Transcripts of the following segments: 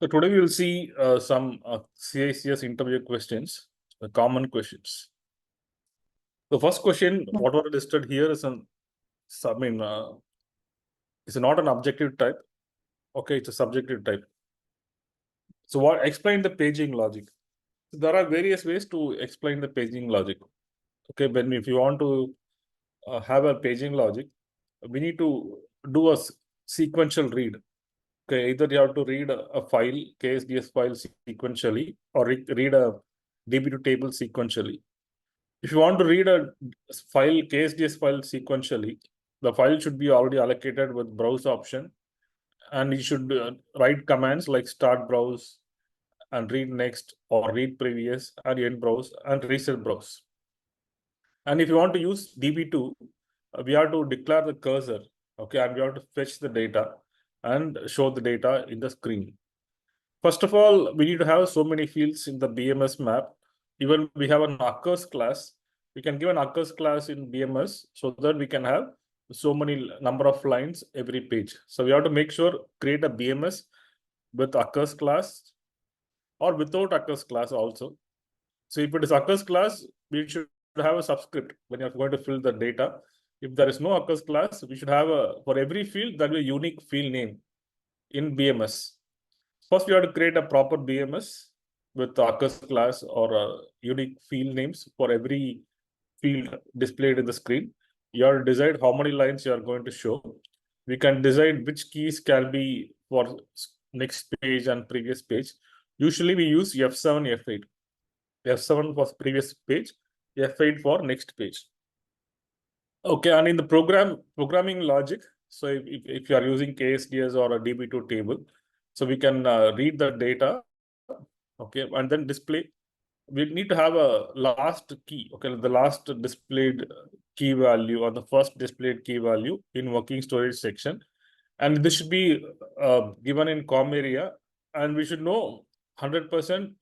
So today we will see some CICS interview questions, common questions. The first question, what was listed here is it's not an objective type. Okay, it's a subjective type. So explain the paging logic. So there are various ways to explain the paging logic. Okay, if you want to have a paging logic, we need to do a sequential read. Okay, either you have to read a file, KSDS file sequentially, or read a DB2 table sequentially. If you want to read a file, KSDS file sequentially, the file should be already allocated with browse option, and you should write commands like start browse and read next or read previous and end browse and reset browse. And if you want to use DB2, we have to declare the cursor, okay, and we have to fetch the data and show the data in the screen. First of all, we need to have so many fields in the BMS map. Even we have an occurs class. We can give an occurs class in BMS so that we can have so many number of lines every page. So we have to make sure create a BMS with occurs class or without occurs class also. So if it is occurs class, we should have a subscript when you're going to fill the data. If there is no occurs class, we should have for every field that will be a unique field name in BMS. First, we have to create a proper BMS with occurs class or unique field names for every field displayed in the screen. You have to decide how many lines you are going to show. We can decide which keys can be for next page and previous page. Usually we use F7, F8. F7 for previous page, F8 for next page. Okay, and in the programming logic, so if you are using KSDS or a DB2 table, so we can read the data, okay, and then display. We need to have a last key, okay, the last displayed key value or the first displayed key value in working storage section. And this should be given in COM area, and we should know 100%,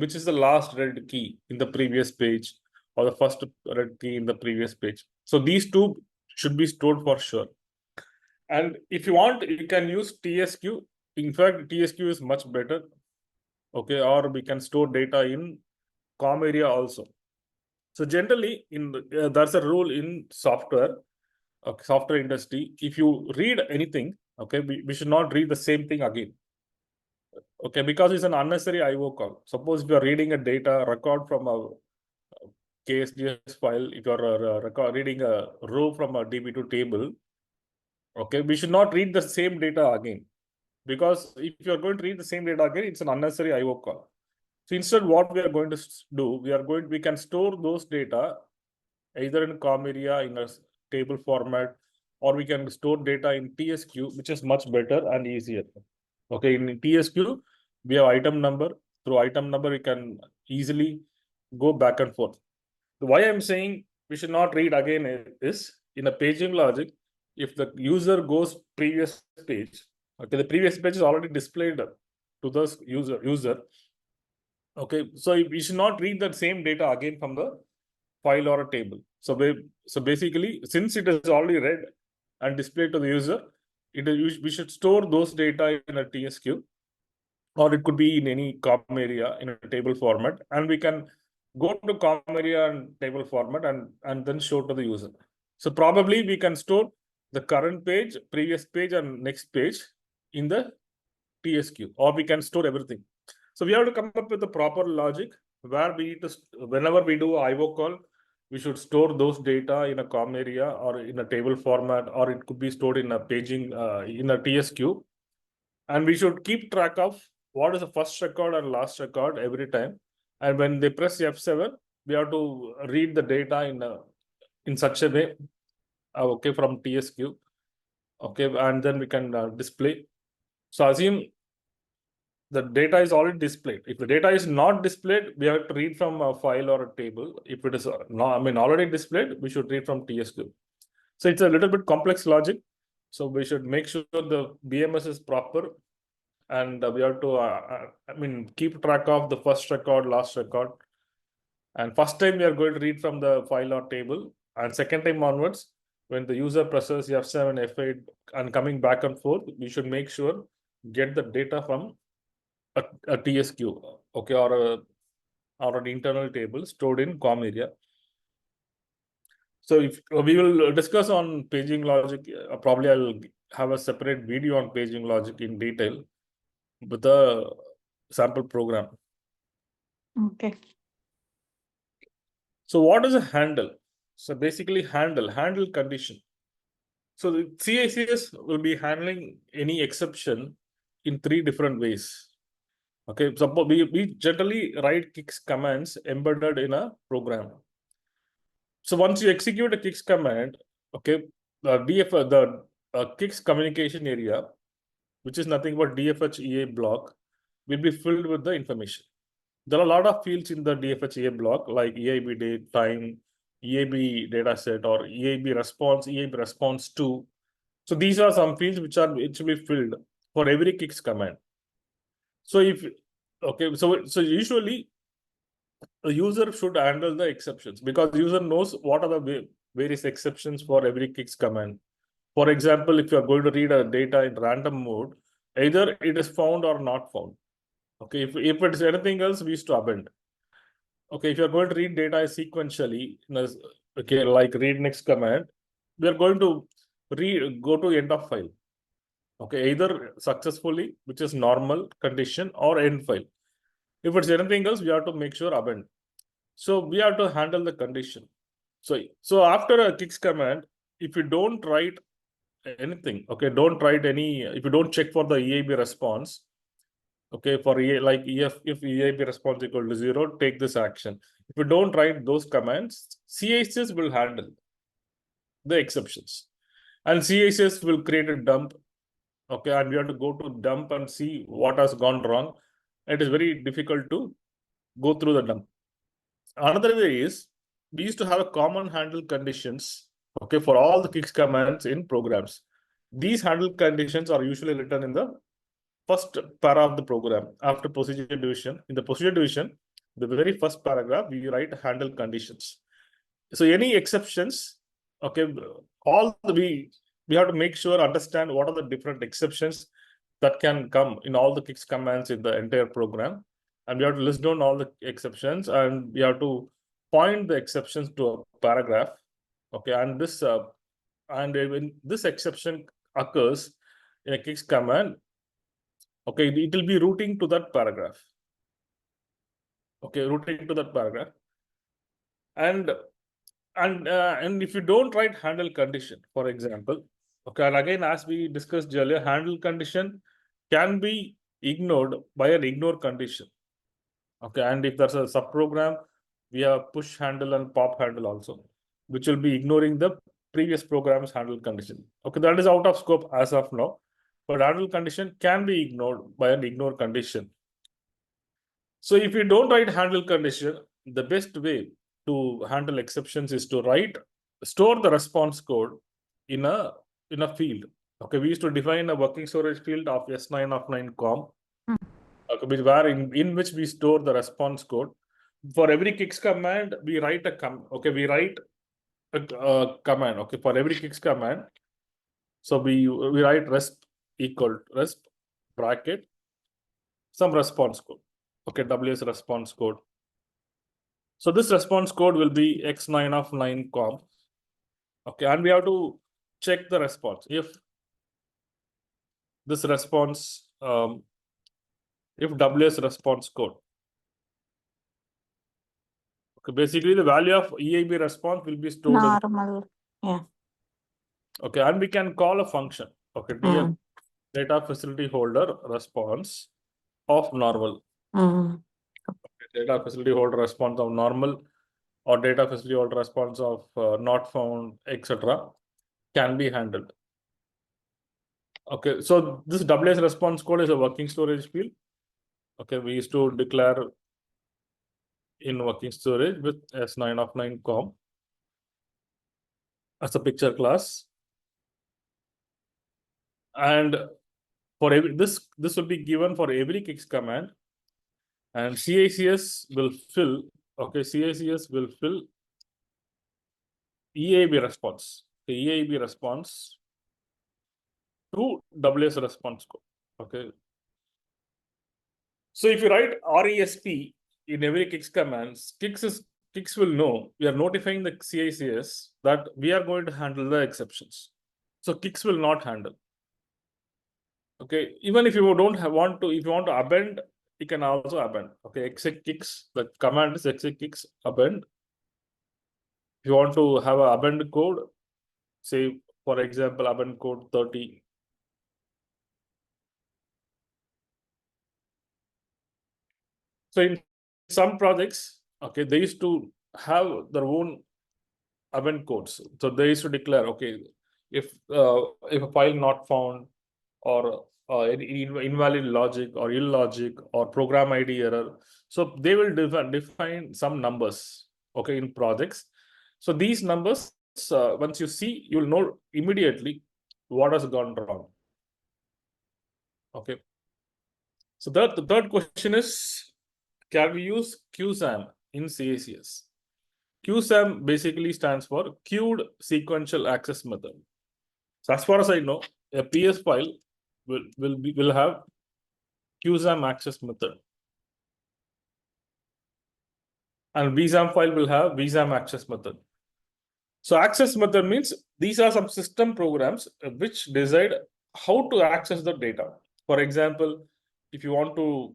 which is the last read key in the previous page or the first read key in the previous page. So these two should be stored for sure. And if you want, you can use TSQ. In fact, TSQ is much better. Okay, or we can store data in COM area also. So generally, there's a rule in software industry. If you read anything, okay, we should not read the same thing again. Okay, because it's an unnecessary IO call. Suppose if you are reading a data record from a KSDS file, if you are reading a row from a DB2 table, okay, we should not read the same data again. Because if you are going to read the same data again, it's an unnecessary IO call. So instead, what we are going to do, we can store those data either in COM area in a table format, or we can store data in TSQ, which is much better and easier. Okay, in TSQ, we have item number. Through item number, we can easily go back and forth. Why I'm saying we should not read again is in a paging logic, if the user goes previous page, okay, the previous page is already displayed to the user. Okay, so we should not read the same data again from the file or a table. So basically, since it is already read and displayed to the user, we should store those data in a TSQ, or it could be in any COM area in a table format, and we can go to COM area and table format and then show to the user. So probably we can store the current page, previous page, and next page in the TSQ, or we can store everything. So we have to come up with the proper logic where we need to, whenever we do IO call, we should store those data in a COM area or in a table format, or it could be stored in a paging in a TSQ. And we should keep track of what is the first record and last record every time. And when they press F7, we have to read the data in such a way, okay, from TSQ. Okay, and then we can display. So assume the data is already displayed. If the data is not displayed, we have to read from a file or a table. If it is already displayed, we should read from TSQ. So it's a little bit complex logic. So we should make sure the BMS is proper, and we have to keep track of the first record, last record. And first time we are going to read from the file or table, and second time onwards, when the user presses F7, F8 and coming back and forth, we should make sure get the data from a TSQ, okay, or an internal table stored in COM area. So if we will discuss on paging logic, probably I'll have a separate video on paging logic in detail with a sample program. Okay. So what is a handle? So basically handle condition. So the CICS will be handling any exception in 3 different ways. Okay, suppose we generally write CICS commands embedded in a program. So once you execute a CICS command, okay, the CICS communication area, which is nothing but DFH EA block, will be filled with the information. There are a lot of fields in the DFH EA block like EIB date, time, EIB dataset, or EIB response to. So these are some fields which will be filled for every CICS command. So so usually a user should handle the exceptions because user knows what are the various exceptions for every CICS command. For example, if you are going to read a data in random mode, either it is found or not found. Okay, if it's anything else, we used to append. Okay, if you are going to read data sequentially, okay, like read next command, we are going to go to end of file. Okay, either successfully, which is normal condition, or end file. If it's anything else, we have to make sure append. So we have to handle the condition. So after a CICS command, if you don't write anything, okay, don't write any, if you don't check for the EIB response, okay, for like if EIB response equal to 0, take this action. If you don't write those commands, CICS will handle the exceptions. And CICS will create a dump, okay, and we have to go to dump and see what has gone wrong. It is very difficult to go through the dump. Another way is we used to have a common handle conditions, okay, for all the CICS commands in programs. These handle conditions are usually written in the first para of the program after procedure division. In the procedure division, the very first paragraph, we write handle conditions. So any exceptions, okay, we have to make sure, understand what are the different exceptions that can come in all the CICS commands in the entire program. And we have to list down all the exceptions and we have to point the exceptions to a paragraph. Okay, and when this exception occurs in a CICS command, okay, it will be routing to that paragraph. Okay, routing to that paragraph. And if you don't write handle condition, for example, okay, and again, as we discussed earlier, handle condition can be ignored by an ignore condition. Okay, and if there's a subprogram, we have push handle and pop handle also, which will be ignoring the previous program's handle condition. Okay, that is out of scope as of now, but handle condition can be ignored by an ignore condition. So if you don't write handle condition, the best way to handle exceptions is to store the response code in a field. Okay, we used to define a working storage field of S9 of 9 com. Okay, where in which we store the response code. For every CICS command, we write a command. Okay, for every CICS command. So we write resp equal resp bracket some response code. Okay, WS response code. So this response code will be X9 of 9 com. Okay, and we have to check the response. If this response, if WS response code. Okay, basically the value of EIB response will be stored normal. Yeah. Okay, and we can call a function. Okay, data facility holder response of normal. Data facility holder response of normal or data facility holder response of not found, etc. can be handled. Okay, so this WS response code is a working storage field. Okay, we used to declare in working storage with S9 of 9 com as a picture class. And for every this will be given for every CICS command. And CICS will fill, okay, CICS will fill EIB response, the EIB response to WS response code. Okay. So if you write RESP in every CICS command, CICS will know we are notifying the CICS that we are going to handle the exceptions. So CICS will not handle. Okay, even if you don't want to, if you want to append, you can also append. Okay, exec CICS, the command is exec CICS append. If you want to have a append code, say for example, append code 30. So in some projects, okay, they used to have their own append codes. So they used to declare, okay, if a file not found, or any invalid logic or illogic or program ID error, so they will define some numbers, okay, in projects. So these numbers, once you see, you'll know immediately what has gone wrong. Okay. So the third question is, can we use QSAM in CICS? QSAM basically stands for Queued Sequential Access Method. So as far as I know, a PS file will have QSAM access method, and VSAM file will have VSAM access method. So access method means these are some system programs which decide how to access the data. For example, if you want to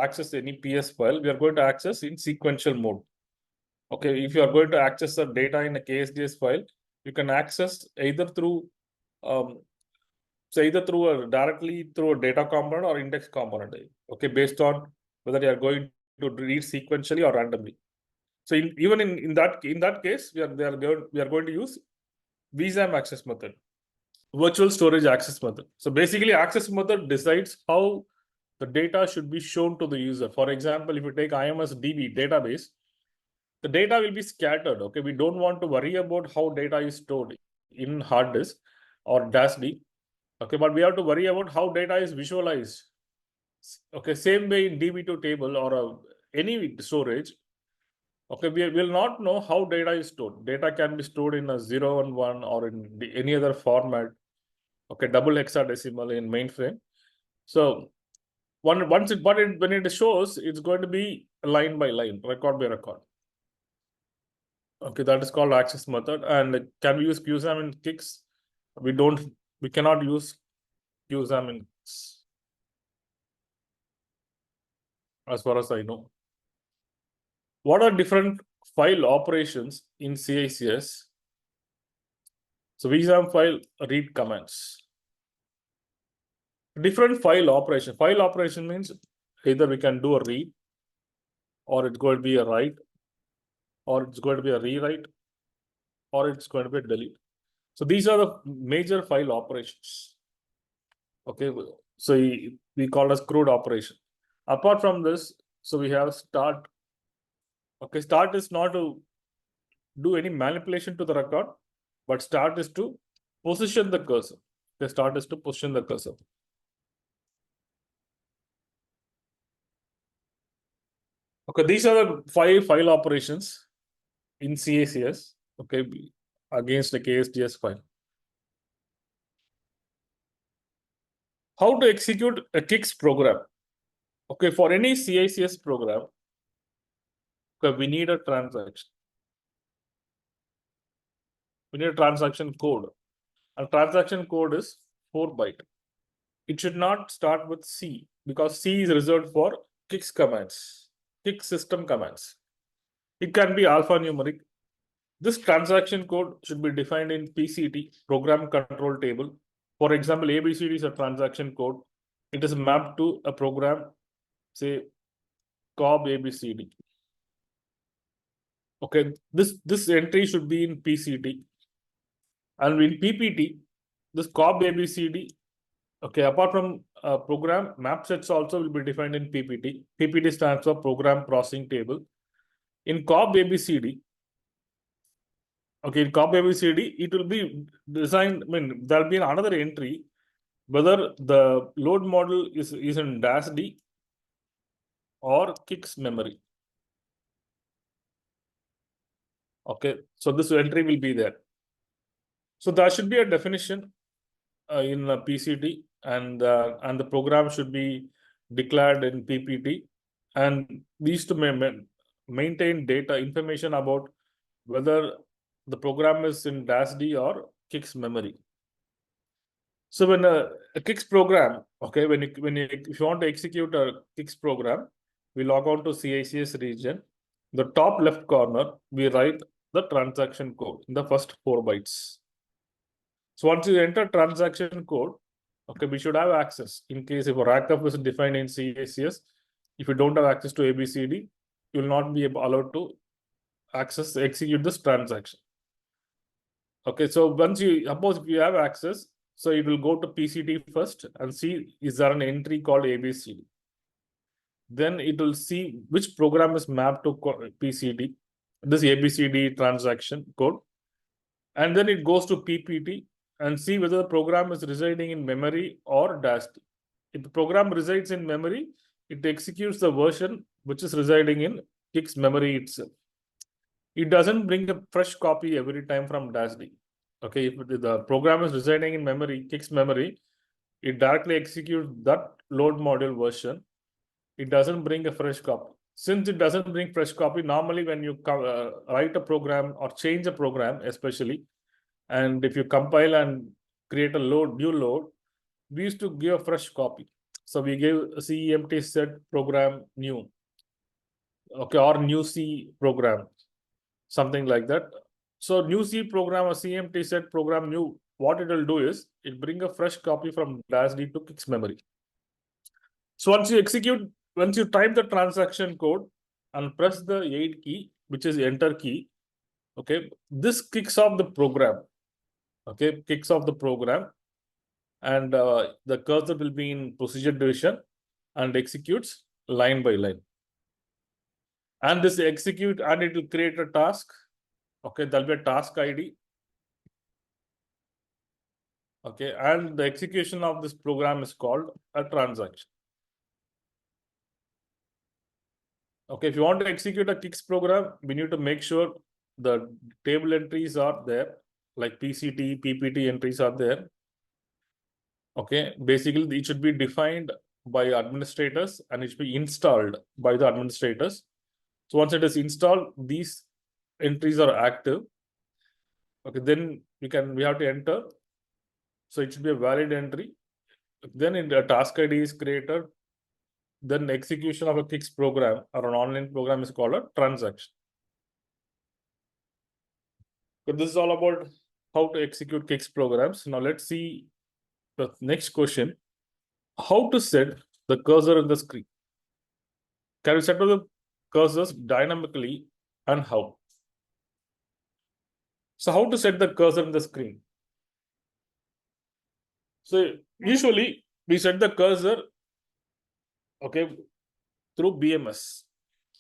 access any PS file, we are going to access in sequential mode. Okay, if you are going to access the data in a KSDS file, you can access either through directly through a data component or index component. Okay, based on whether you are going to read sequentially or randomly. So even in that case, we are going to use VSAM access method, virtual storage access method. So basically, access method decides how the data should be shown to the user. For example, if you take IMS DB database, the data will be scattered. Okay, we don't want to worry about how data is stored in hard disk or DASD. Okay, but we have to worry about how data is visualized. Okay, same way in DB2 table or any storage. Okay, we will not know how data is stored. Data can be stored in a 0 and 1 or in any other format. Okay, double hexadecimal in mainframe. So when it shows, it's going to be line by line, record by record. Okay, that is called access method. And can we use QSAM in CICS? We cannot use QSAM in CICS, as far as I know. What are different file operations in CICS? So VSAM file read commands. Different file operation. File operation means either we can do a read, or it's going to be a write, or it's going to be a rewrite, or it's going to be a delete. So these are the major file operations. Okay, so we call as CRUD operation. Apart from this, so we have start. Okay, start is not to do any manipulation to the record, but start is to position the cursor. The start is to position the cursor. Okay, these are the 5 file operations in CICS. Okay, against the KSDS file. How to execute a CICS program? Okay, for any CICS program, okay, we need a transaction. We need a transaction code. A transaction code is 4 byte. It should not start with C, because C is reserved for CICS commands, CICS system commands. It can be alphanumeric. This transaction code should be defined in PCT, program control table. For example, ABCD is a transaction code. It is mapped to a program, say COB ABCD. Okay, this entry should be in PCT. And in PPT, this COB ABCD, okay, apart from program, map sets also will be defined in PPT. PPT stands for program processing table. In COB ABCD, okay, in COB ABCD, it will be designed, I mean, there'll be another entry, whether the load model is in DASD or CICS memory. Okay, so this entry will be there. So there should be a definition in PCT, and the program should be declared in PPT, and we used to maintain data information about whether the program is in DASD or CICS memory. So when a CICS program, okay, if you want to execute a CICS program, we log on to CICS region. The top left corner, we write the transaction code in the first 4 bytes. So once you enter transaction code, okay, we should have access in case if a rackup is defined in CICS. If you don't have access to ABCD, you will not be allowed to execute this transaction. Okay, so once you suppose if you have access, so it will go to PCT first and see is there an entry called ABCD. Then it will see which program is mapped to PCD, this ABCD transaction code, and then it goes to PPT and see whether the program is residing in memory or DASD. If the program resides in memory, it executes the version which is residing in CICS memory itself. It doesn't bring a fresh copy every time from DASD. Okay, if the program is residing in memory, CICS memory, it directly executes that load module version. It doesn't bring a fresh copy. Since it doesn't bring fresh copy, normally when you write a program or change a program, especially, and if you compile and create a new load, we used to give a fresh copy. So we gave CEMT set program new, okay, or new C program, something like that. So new C program or CMT set program new, what it will do is it bring a fresh copy from DASD to CICS memory. So once you type the transaction code and press the 8 key, which is enter key, okay, this kicks off the program. Okay, kicks off the program, and the cursor will be in procedure division and executes line by line. And this execute and it will create a task. Okay, there'll be a task ID. Okay, and the execution of this program is called a transaction. Okay, if you want to execute a CICS program, we need to make sure the table entries are there, like PCT, PPT entries are there. Okay, basically it should be defined by administrators and it should be installed by the administrators. So once it is installed, these entries are active. Okay, then we have to enter. So it should be a valid entry. Then in the task ID is created. Then execution of a CICS program or an online program is called a transaction. So this is all about how to execute CICS programs. Now let's see the next question. How to set the cursor in the screen? Can we set the cursors dynamically and how? So how to set the cursor in the screen? So usually we set the cursor, okay, through BMS.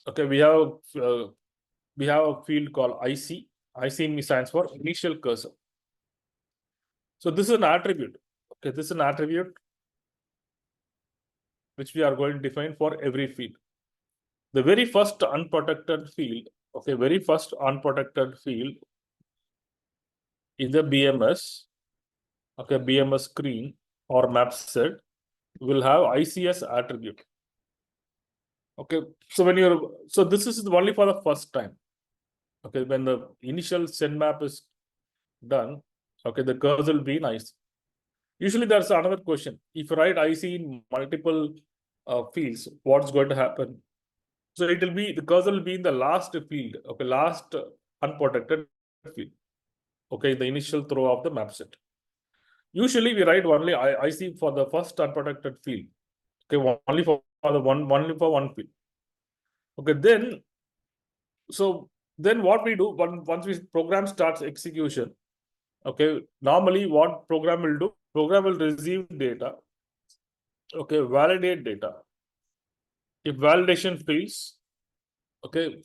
Okay, we have a field called IC. IC stands for initial cursor. So this is an attribute. Okay, this is an attribute which we are going to define for every field. The very first unprotected field, okay, very first unprotected field in the BMS, okay, BMS screen or map set will have ICS attribute. Okay, so this is only for the first time. Okay, when the initial send map is done, okay, the cursor will be in IC. Usually there's another question. If you write IC in multiple fields, what's going to happen? So it will be, the cursor will be in the last field, okay, last unprotected field, okay, the initial throw of the map set. Usually we write only IC for the first unprotected field, okay, only for one field. Okay, then what we do once we program starts execution, okay, normally what program will do, program will receive data, okay, validate data. If validation fails, okay,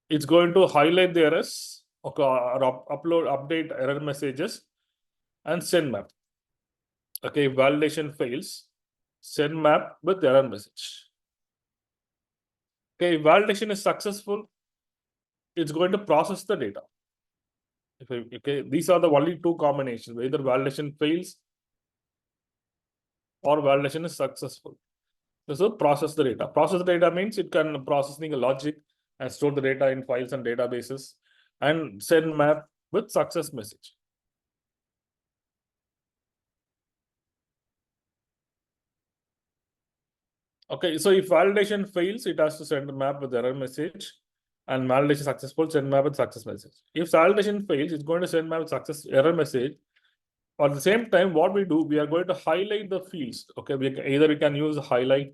it's going to highlight the errors, okay, or update error messages and send map. Okay, if validation fails, send map with error message. Okay, if validation is successful, it's going to process the data. Okay, these are the only two combinations, either validation fails or validation is successful. So process the data. Process the data means it can processing a logic and store the data in files and databases and send map with success message. Okay, so if validation fails, it has to send a map with error message, and validation successful, send map with success message. If validation fails, it's going to send map with success error message. At the same time, what we do, we are going to highlight the fields. Okay, either we can use highlight.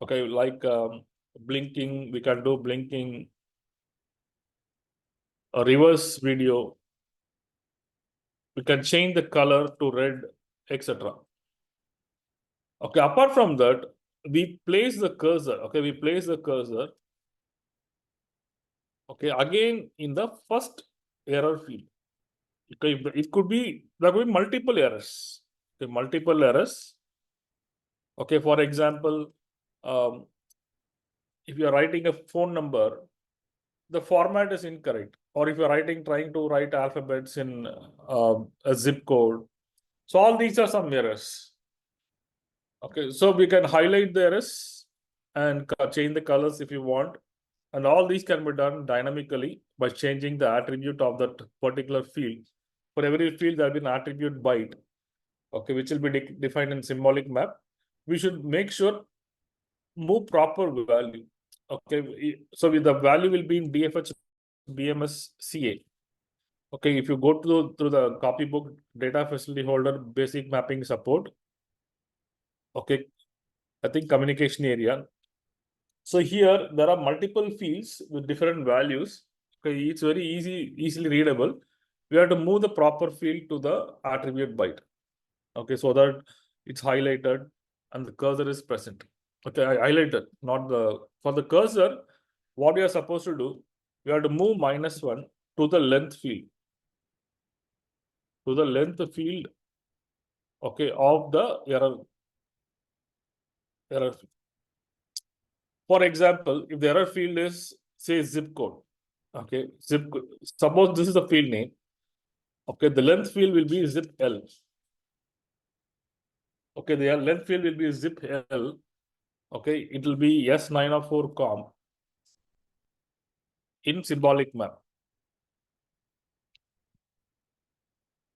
Okay, like blinking, we can do blinking, a reverse video. We can change the color to red, etc. Okay, apart from that, we place the cursor. Okay, we place the cursor. Okay, again in the first error field. Okay, it could be, there could be multiple errors. Okay, multiple errors. Okay, for example, if you are writing a phone number, the format is incorrect. Or if you're trying to write alphabets in a zip code. So all these are some errors. Okay, so we can highlight the errors and change the colors if you want. And all these can be done dynamically by changing the attribute of that particular field. For every field, there will be an attribute byte, okay, which will be defined in symbolic map. We should make sure move proper value. Okay, so the value will be in DFH, BMS, CA. Okay, if you go through the copybook data facility holder basic mapping support, okay, I think communication area. So here there are multiple fields with different values. Okay, it's very easily readable. We have to move the proper field to the attribute byte. Okay, so that it's highlighted and the cursor is present. Okay, I highlighted, not the, for the cursor, what we are supposed to do, we have to move -1 to the length field. To the length field, okay, of the error field. For example, if the error field is, say, zip code, okay, suppose this is the field name, okay, the length field will be zip L. Okay, the length field will be zip L, okay, it will be S904 com in symbolic map.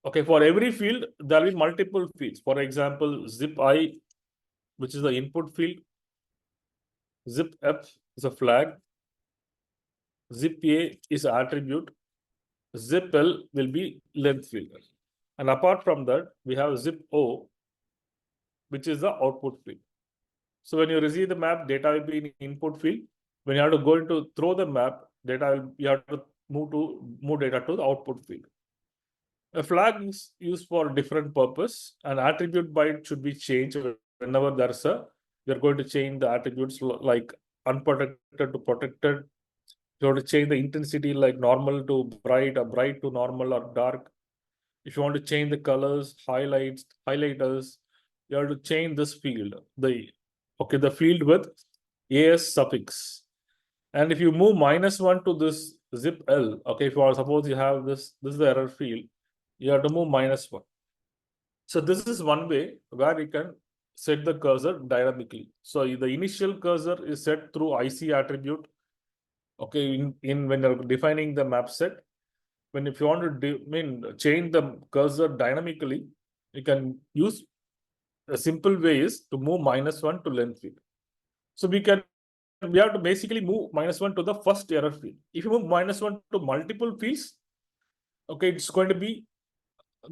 Okay, for every field, there will be multiple fields. For example, zip I, which is the input field, zip F is a flag, zip A is an attribute, zip L will be length field. And apart from that, we have zip O, which is the output field. So when you receive the map, data will be in input field. When you have to go into throw the map, you have to move data to the output field. A flag is used for different purpose. An attribute byte should be changed whenever there's you're going to change the attributes like unprotected to protected. You have to change the intensity like normal to bright, or bright to normal or dark. If you want to change the colors, highlighters, you have to change this field. The field with AS suffix. And if you move -1 to this zip L, okay, if you suppose you have this is the error field, you have to move -1. So this is one way where you can set the cursor dynamically. So the initial cursor is set through IC attribute. Okay, in when you're defining the map set, when if you want to change the cursor dynamically, you can use a simple way is to move -1 to length field. So we have to basically move -1 to the first error field. If you move -1 to multiple fields, okay, it's going to be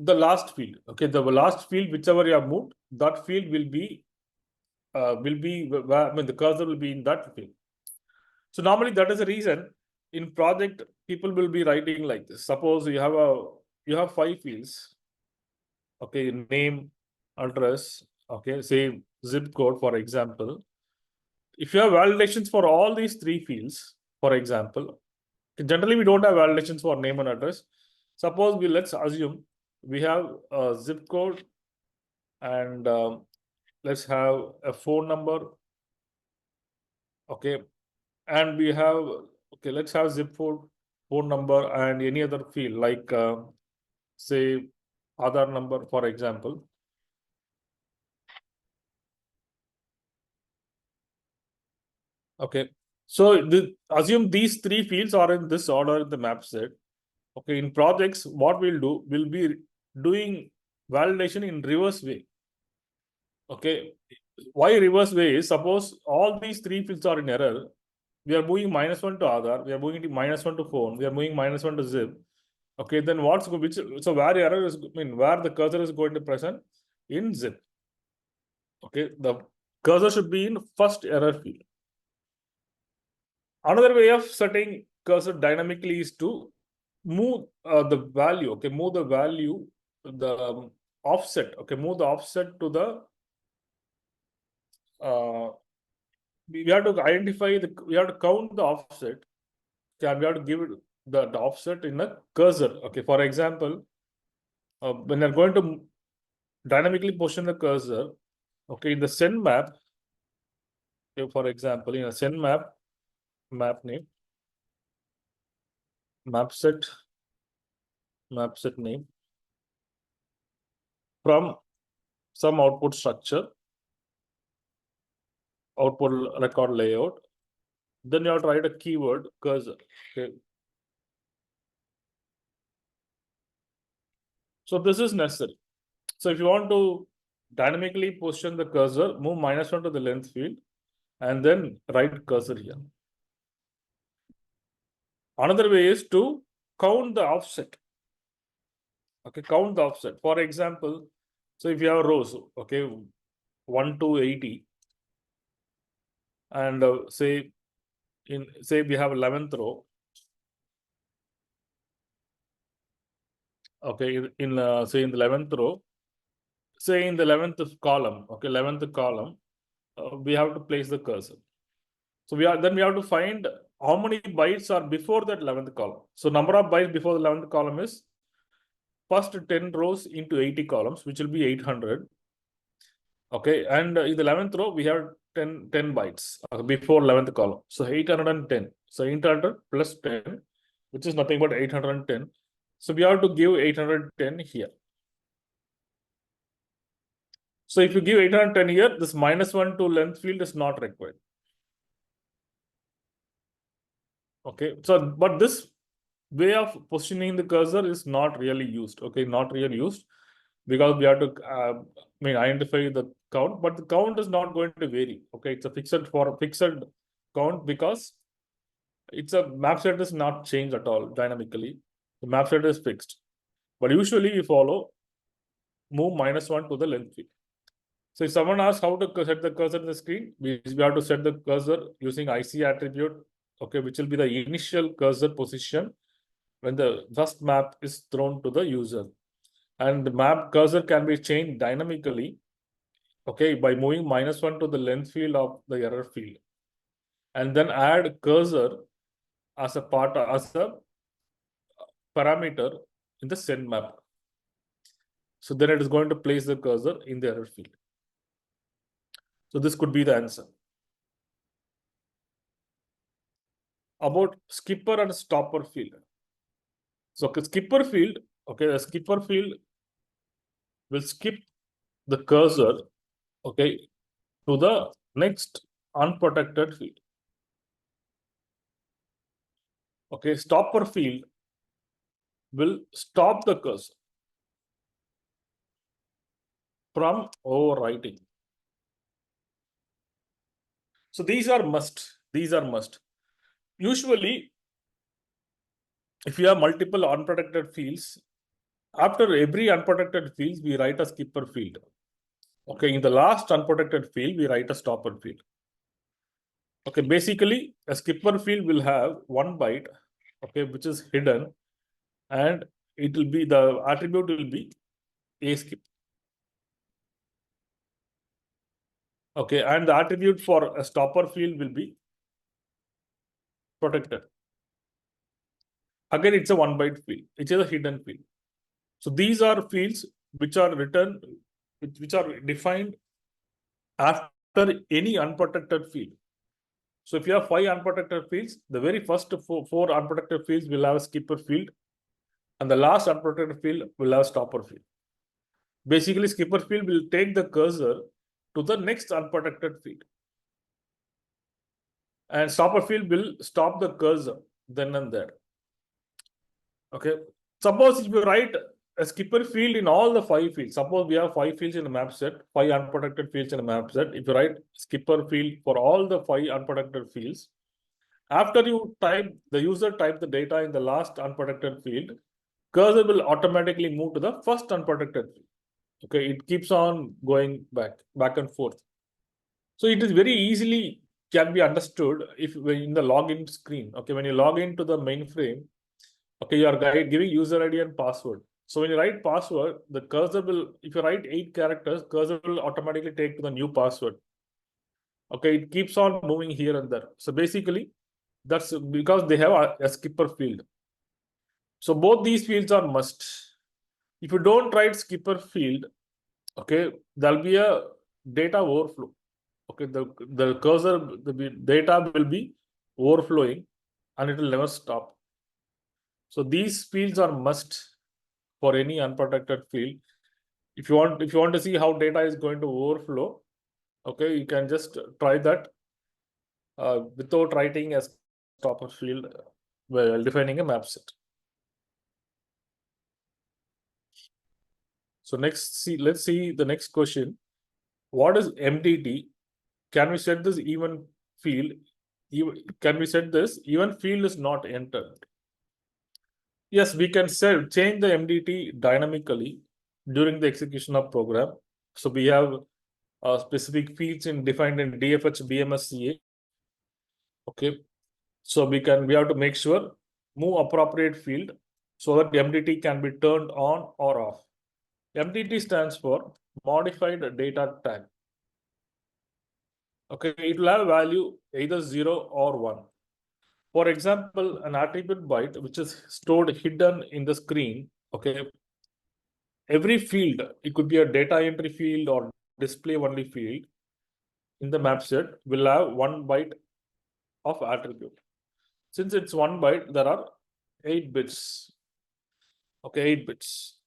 the last field. Okay, the last field, whichever you have moved, that field will be the cursor will be in that field. So normally that is the reason in project people will be writing like this. Suppose you have 5 fields. Okay, name, address. Okay, say zip code for example. If you have validations for all these 3 fields, for example, generally we don't have validations for name and address. Suppose let's assume we have a zip code and let's have a phone number. Okay, and we have, okay, let's have zip code, phone number, and any other field like say Aadhaar number, for example. Okay. So assume these three fields are in this order in the map set. Okay. In projects, what we'll do, we'll be doing validation in reverse way. Okay. Why reverse way is, suppose all these three fields are in error. We are moving -1 to Aadhaar, we are moving -1 to phone, we are moving -1 to zip. Okay, then what's which so where error is, I mean, where the cursor is going to present in zip. Okay, the cursor should be in first error field. Another way of setting cursor dynamically is to move the value. Okay, move the value, the offset. Okay, move the offset to the we have to identify we have to count the offset. Okay, we have to give it the offset in a cursor. Okay, for example, when you're going to dynamically position the cursor, okay, in the send map, okay, for example, in a send map name, map set name from some output structure, output record layout, then you have to write a keyword cursor. Okay. So this is necessary. So if you want to dynamically position the cursor, move -1 to the length field, and then write cursor here. Another way is to count the offset. Okay, count the offset. For example, so if you have rows, okay, 1 to 80, and say we have 11th row. Okay, say in the 11th row, say in the 11th column, okay, 11th column, we have to place the cursor. So we have to find how many bytes are before that 11th column. So number of bytes before the 11th column is first 10 rows into 80 columns, which will be 800. Okay, and in the 11th row, we have 10 bytes before 11th column. So 810. So 800 plus 10, which is nothing but 810. So we have to give 810 here. So if you give 810 here, this -1 to length field is not required. Okay, so but this way of positioning the cursor is not really used. Okay, not really used, because we have to identify the count, but the count is not going to vary. Okay, it's a fixed count, because it's a map set is not changed at all dynamically. The map set is fixed, but usually we follow move -1 to the length field. So if someone asks how to set the cursor in the screen, we have to set the cursor using IC attribute, okay, which will be the initial cursor position when the first map is thrown to the user. And the map cursor can be changed dynamically, okay, by moving -1 to the length field of the error field, and then add cursor as a parameter in the send map. So then it is going to place the cursor in the error field. So this could be the answer. About skipper and stopper field. So skipper field, okay, the skipper field will skip the cursor, okay, to the next unprotected field. Okay, stopper field will stop the cursor from overwriting. So these are must. Usually, if you have multiple unprotected fields, after every unprotected field, we write a skipper field. Okay, in the last unprotected field, we write a stopper field. Okay, basically, a skipper field will have 1 byte, okay, which is hidden, and it will be the attribute will be a skip. Okay, and the attribute for a stopper field will be protected. Again, it's a 1 byte field. It is a hidden field. So these are fields which are written, which are defined after any unprotected field. So if you have 5 unprotected fields, the very first four unprotected fields will have a skipper field, and the last unprotected field will have a stopper field. Basically, skipper field will take the cursor to the next unprotected field. and stopper field will stop the cursor then and there. Okay. Suppose if you write a skipper field in all the 5 fields, suppose we have 5 fields in a map set, 5 unprotected fields in a map set. If you write skipper field for all the 5 unprotected fields, after you type, the user type the data in the last unprotected field, cursor will automatically move to the first unprotected field. Okay, it keeps on going back and forth. So it is very easily can be understood if in the login screen. Okay, when you log into the mainframe, okay, you are giving user ID and password. So when you write password, the cursor will, if you write 8 characters, cursor will automatically take to the new password. Okay, it keeps on moving here and there. So basically, that's because they have a skipper field. So both these fields are must. If you don't write skipper field, okay, there'll be a data overflow. Okay, the cursor, the data will be overflowing and it will never stop. So these fields are must for any unprotected field. If you want to see how data is going to overflow, okay, you can just try that without writing a stopper field while defining a map set. So let's see the next question. What is MDT? Can we set this even field? Can we set this even field is not entered? Yes, we can change the MDT dynamically during the execution of program. So we have specific fields defined in DFH BMSCA. Okay, so we have to make sure move appropriate field so that MDT can be turned on or off. MDT stands for modified data tag. Okay, it will have value either 0 or 1. For example, an attribute byte which is stored hidden in the screen. Okay, every field, it could be a data entry field or display only field in the map set, will have 1 byte of attribute. Since it's 1 byte, there are 8 bits. Okay, 8 bits.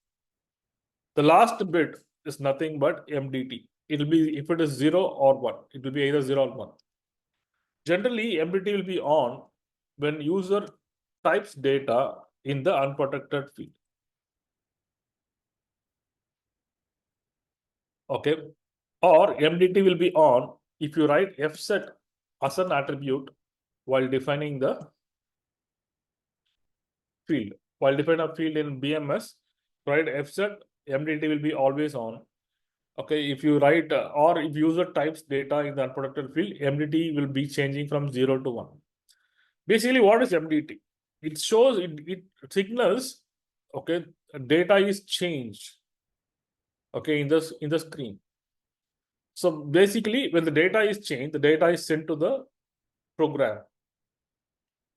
The last bit is nothing but MDT. It will be, if it is 0 or 1, it will be either 0 or 1. Generally, MDT will be on when user types data in the unprotected field. Okay, or MDT will be on if you write fset as an attribute while defining the field. While defining a field in BMS, write fset, MDT will be always on. Okay, if you write or if user types data in the unprotected field, MDT will be changing from 0 to 1. Basically, what is MDT? It shows, it signals, okay, data is changed, okay, in the screen. So basically, when the data is changed, the data is sent to the program.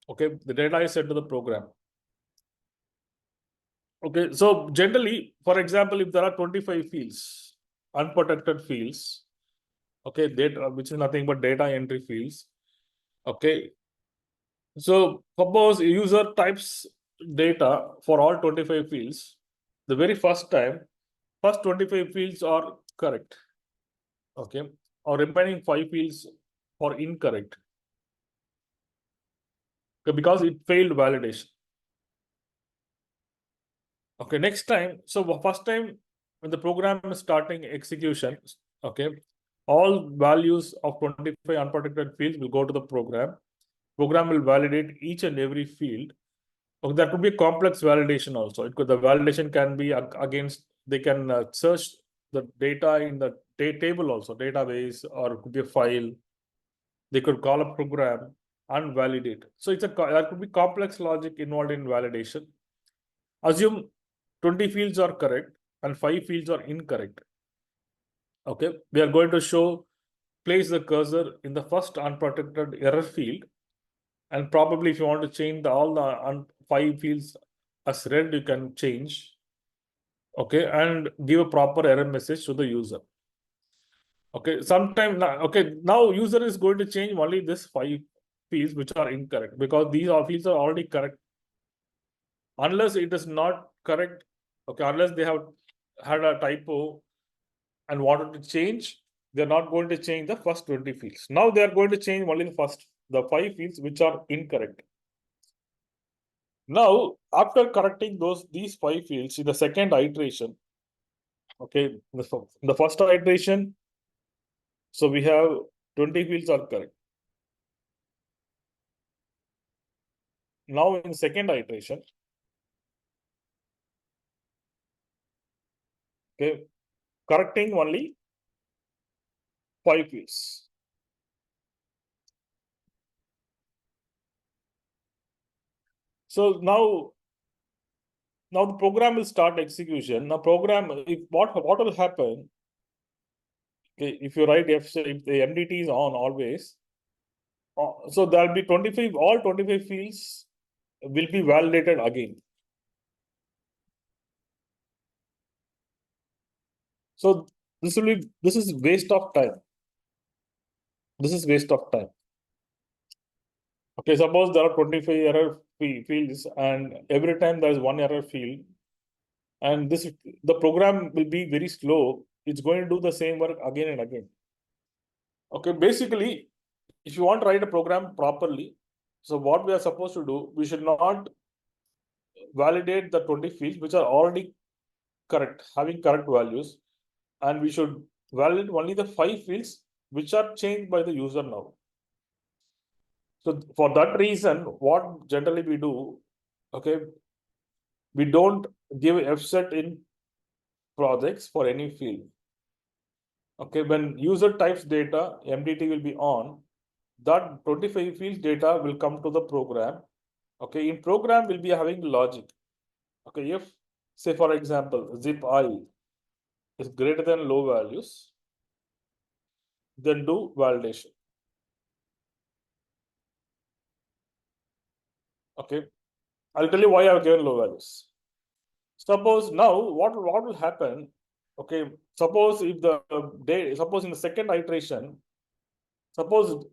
Okay, the data is sent to the program. Okay, so generally, for example, if there are 25 fields, unprotected fields, okay, data, which is nothing but data entry fields. Okay, so suppose a user types data for all 25 fields. The very first time, first 25 fields are correct. Okay, or remaining 5 fields are incorrect. Okay, because it failed validation. Okay, next time, so first time when the program is starting execution, okay, all values of 25 unprotected fields will go to the program. Program will validate each and every field. Okay, there could be complex validation also. The validation can be against, they can search the data in the table also, database, or it could be a file. They could call a program and validate. So there could be complex logic involved in validation. Assume 20 fields are correct and 5 fields are incorrect. Okay, we are going to place the cursor in the first unprotected error field, and probably if you want to change all the 5 fields as red, you can change. Okay, and give a proper error message to the user. Okay, now user is going to change only this 5 fields which are incorrect, because these fields are already correct. Unless it is not correct, okay, unless they have had a typo and wanted to change, they're not going to change the first 20 fields. Now they are going to change only the first the 5 fields which are incorrect. Now, after correcting these 5 fields in the second iteration, okay, the first iteration, so we have 20 fields are correct. Now in second iteration, okay, correcting only 5 fields. So now the program will start execution. Now program, if what will happen? Okay, if you write if the MDT is on always, so there'll be 25, all 25 fields will be validated again. So this is waste of time. This is waste of time. Okay, suppose there are 25 error fields, and every time there is one error field, and the program will be very slow. It's going to do the same work again and again. Okay, basically, if you want to write a program properly, so what we are supposed to do, we should not validate the 20 fields which are already correct, having correct values, and we should validate only the 5 fields which are changed by the user now. So for that reason, what generally we do, okay, we don't give offset in projects for any field. Okay, when user types data, MDT will be on. That 25 fields data will come to the program. Okay, in program we'll be having logic. Okay, if say for example, zip I is greater than low values, then do validation. Okay, I'll tell you why I've given low values. Suppose now what will happen? Okay, suppose if suppose in the second iteration, suppose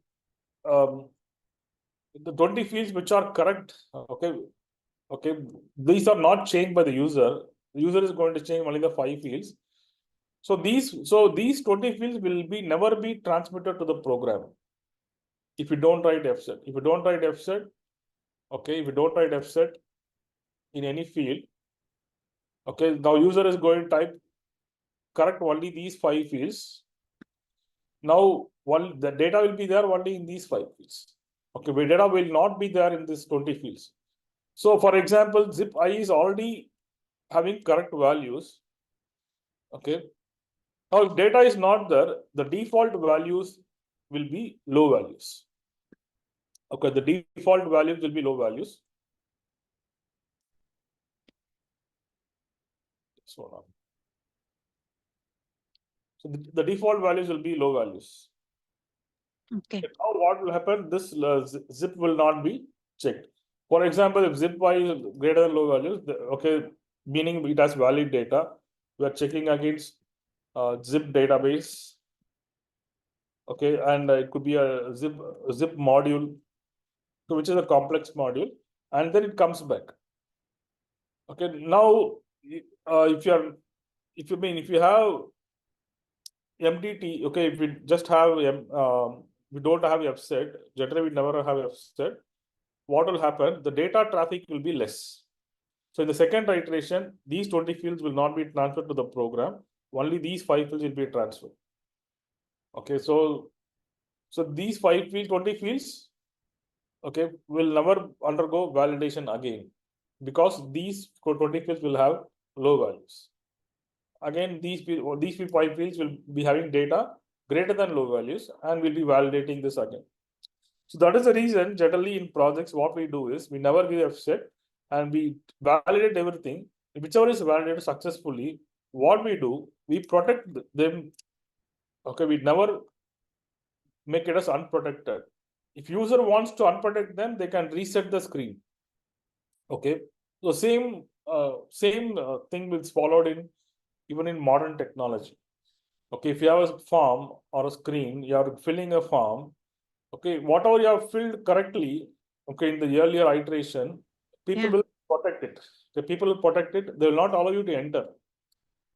the 20 fields which are correct, okay, these are not changed by the user. The user is going to change only the 5 fields. So these 20 fields will never be transmitted to the program if you don't write fset. If you don't write fset, okay, if you don't write fset in any field, okay, now user is going to type correct only these 5 fields. Now the data will be there only in these 5 fields. Okay, the data will not be there in this 20 fields. So for example, zip I is already having correct values. Okay. Now if data is not there, the default values will be low values. Okay, the default values will be low values. So the default values will be low values. Okay. Now what will happen? This zip will not be checked. For example, if zip Y is greater than low values, okay, meaning it has valid data, we are checking against zip database. Okay, and it could be a zip module, which is a complex module, and then it comes back. Okay, now if you have MDT, okay, if we just have we don't have fset, generally we never have fset. What will happen? The data traffic will be less. So in the second iteration, these 20 fields will not be transferred to the program. Only these 5 fields will be transferred. Okay, so these 20 fields, okay, will never undergo validation again because these 20 fields will have low values. Again, these 5 fields will be having data greater than low values and we'll be validating this again. So that is the reason generally in projects, what we do is we never give fset and we validate everything. Whichever is validated successfully, what we do, we protect them. Okay, we never make it as unprotected. If user wants to unprotect them, they can reset the screen. Okay, so same thing is followed in even in modern technology. Okay, if you have a form or a screen, you are filling a form. Okay, whatever you have filled correctly, okay, in the earlier iteration, people will protect it. The people will protect it. They will not allow you to enter.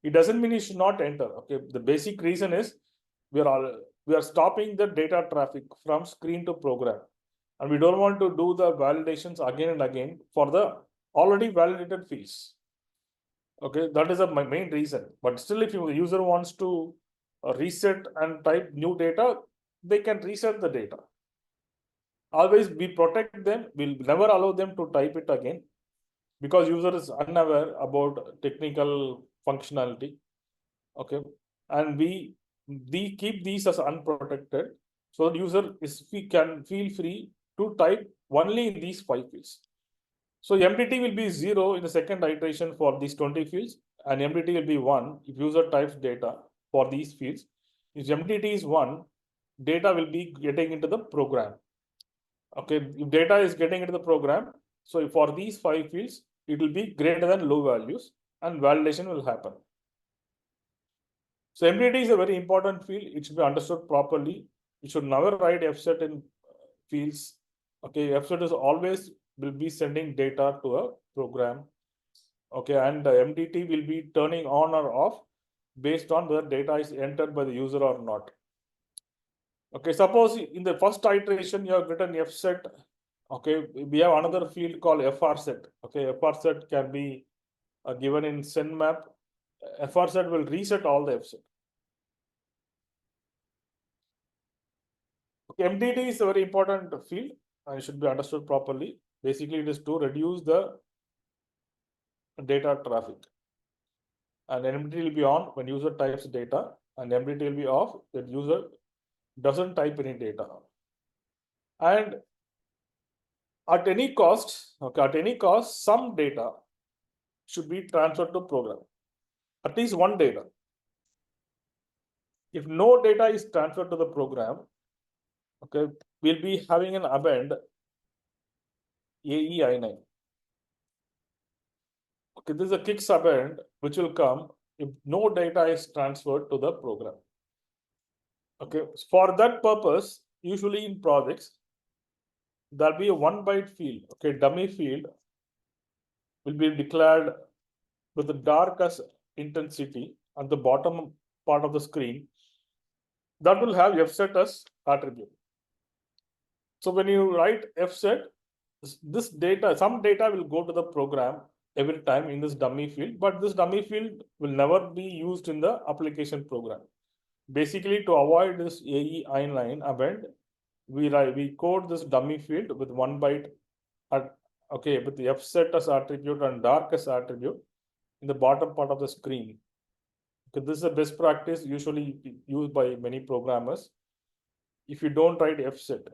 It doesn't mean you should not enter. Okay, the basic reason is we are stopping the data traffic from screen to program. And we don't want to do the validations again and again for the already validated fields. Okay, that is the main reason. But still, if the user wants to reset and type new data, they can reset the data. Always we protect them. We'll never allow them to type it again because user is unaware about technical functionality. Okay, and we keep these as unprotected, so the user can feel free to type only in these 5 fields. So MDT will be 0 in the second iteration for these 20 fields, and MDT will be 1 if user types data for these fields. If MDT is 1, data will be getting into the program. Okay, if data is getting into the program, so for these 5 fields, it will be greater than low values and validation will happen. So MDT is a very important field. It should be understood properly. You should never write fset in fields. Okay, fset is always will be sending data to a program. Okay, and the MDT will be turning on or off based on whether data is entered by the user or not. Okay, suppose in the first iteration you have written fset. Okay, we have another field called frset. Okay, frset can be given in sendmap. Frset will reset all the fset. MDT is a very important field and it should be understood properly. Basically, it is to reduce the data traffic. And MDT will be on when user types data, and MDT will be off when user doesn't type any data. And at any cost, some data should be transferred to program. At least one data. If no data is transferred to the program, okay, we'll be having an append AEI9. Okay, this is a kick append which will come if no data is transferred to the program. Okay, for that purpose, usually in projects, there'll be a 1 byte field. Okay, dummy field will be declared with the darkest intensity at the bottom part of the screen. That will have fset as attribute. So when you write fset, this data, some data will go to the program every time in this dummy field, but this dummy field will never be used in the application program. Basically, to avoid this AEI9 append, we code this dummy field with 1 byte with the fset as attribute and dark as attribute in the bottom part of the screen. Okay, this is a best practice usually used by many programmers. If you don't write fset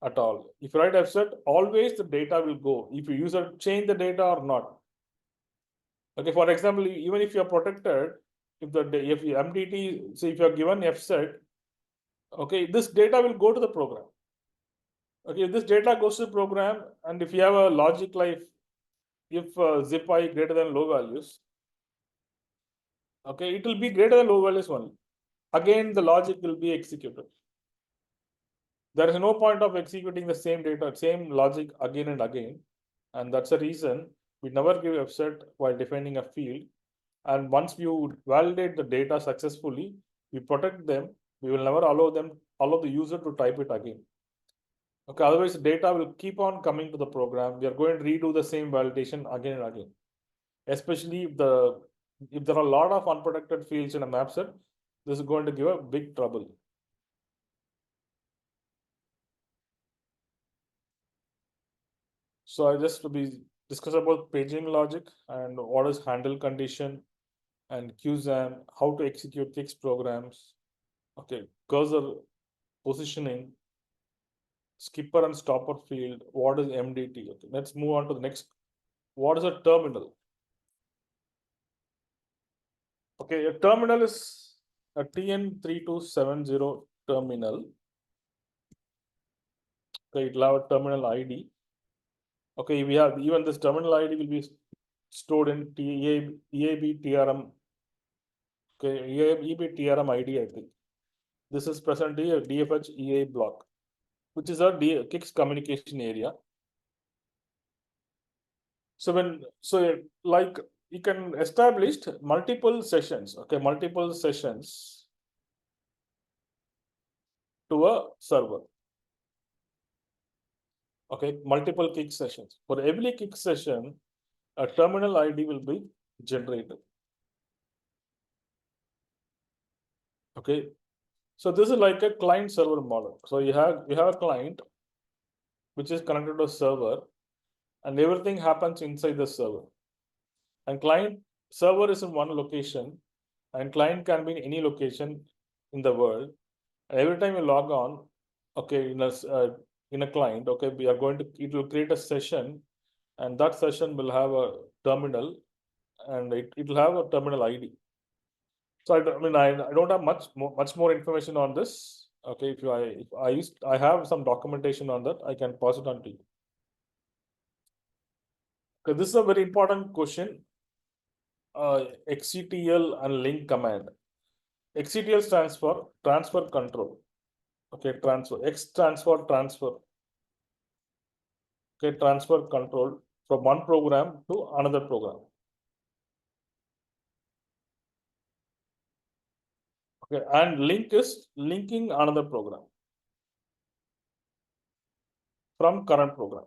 at all, if you write fset, always the data will go if you user change the data or not. Okay, for example, even if you are protected, if you MDT, say if you are given fset, okay, this data will go to the program. Okay, if this data goes to the program, and if you have a logic like if zip I greater than low values, okay, it will be greater than low values only. Again, the logic will be executed. There is no point of executing the same data, same logic again and again. And that's the reason we never give fset while defining a field. And once you validate the data successfully, we protect them. We will never allow the user to type it again. Okay, otherwise the data will keep on coming to the program. We are going to redo the same validation again and again. Especially if there are a lot of unprotected fields in a map set, this is going to give a big trouble. So I just discuss about paging logic and what is handle condition and QSAM, how to execute CICS programs. Okay, cursor positioning, skipper and stopper field, what is MDT? Okay, let's move on to the next. What is a terminal? Okay, a terminal is a TN3270 terminal. Okay, it'll have a terminal ID. Okay, we have even this terminal ID will be stored in EAB TRM. Okay, EAB TRM ID, I think. This is presently a DFH EA block, which is a CICS communication area. So like you can establish multiple sessions, okay, multiple sessions to a server. Okay, multiple kick sessions. For every kick session, a terminal ID will be generated. Okay, so this is like a client server model. So you have a client which is connected to a server, and everything happens inside the server. And client server is in one location, and client can be in any location in the world. And every time you log on, okay, in a client, okay, we are going to, it will create a session, and that session will have a terminal, and it will have a terminal ID. So I don't have much more information on this. Okay, if I have some documentation on that, I can pass it on to you. Okay, this is a very important question. XCTL and link command. XCTL stands for transfer control. Okay, transfer. X stands for transfer. Okay, transfer control from one program to another program. Okay, and link is linking another program from current program.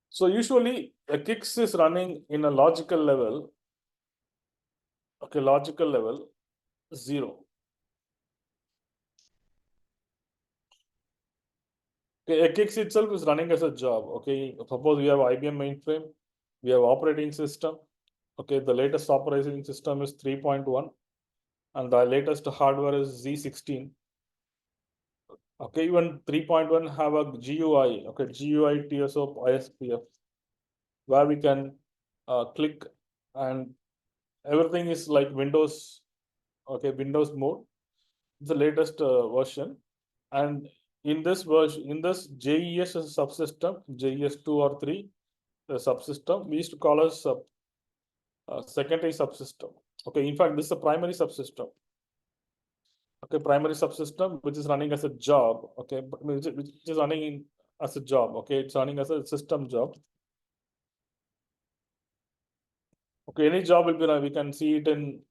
So usually a CICS is running in a logical level. Okay, logical level 0. Okay, a CICS itself is running as a job. Okay, suppose we have IBM mainframe, we have operating system. Okay, the latest operating system is 3.1, and the latest hardware is Z16. Okay, even 3.1 have a GUI. Okay, GUI TSO ISPF, where we can click, and everything is like Windows. Okay, Windows mode. It's the latest version, and in this version, in this JES is a subsystem, JES 2 or 3, the subsystem we used to call as secondary subsystem. Okay, in fact, this is a primary subsystem. Okay, primary subsystem which is running as a job. Okay, which is running as a job. Okay, it's running as a system job. Okay, any job will be we can see it in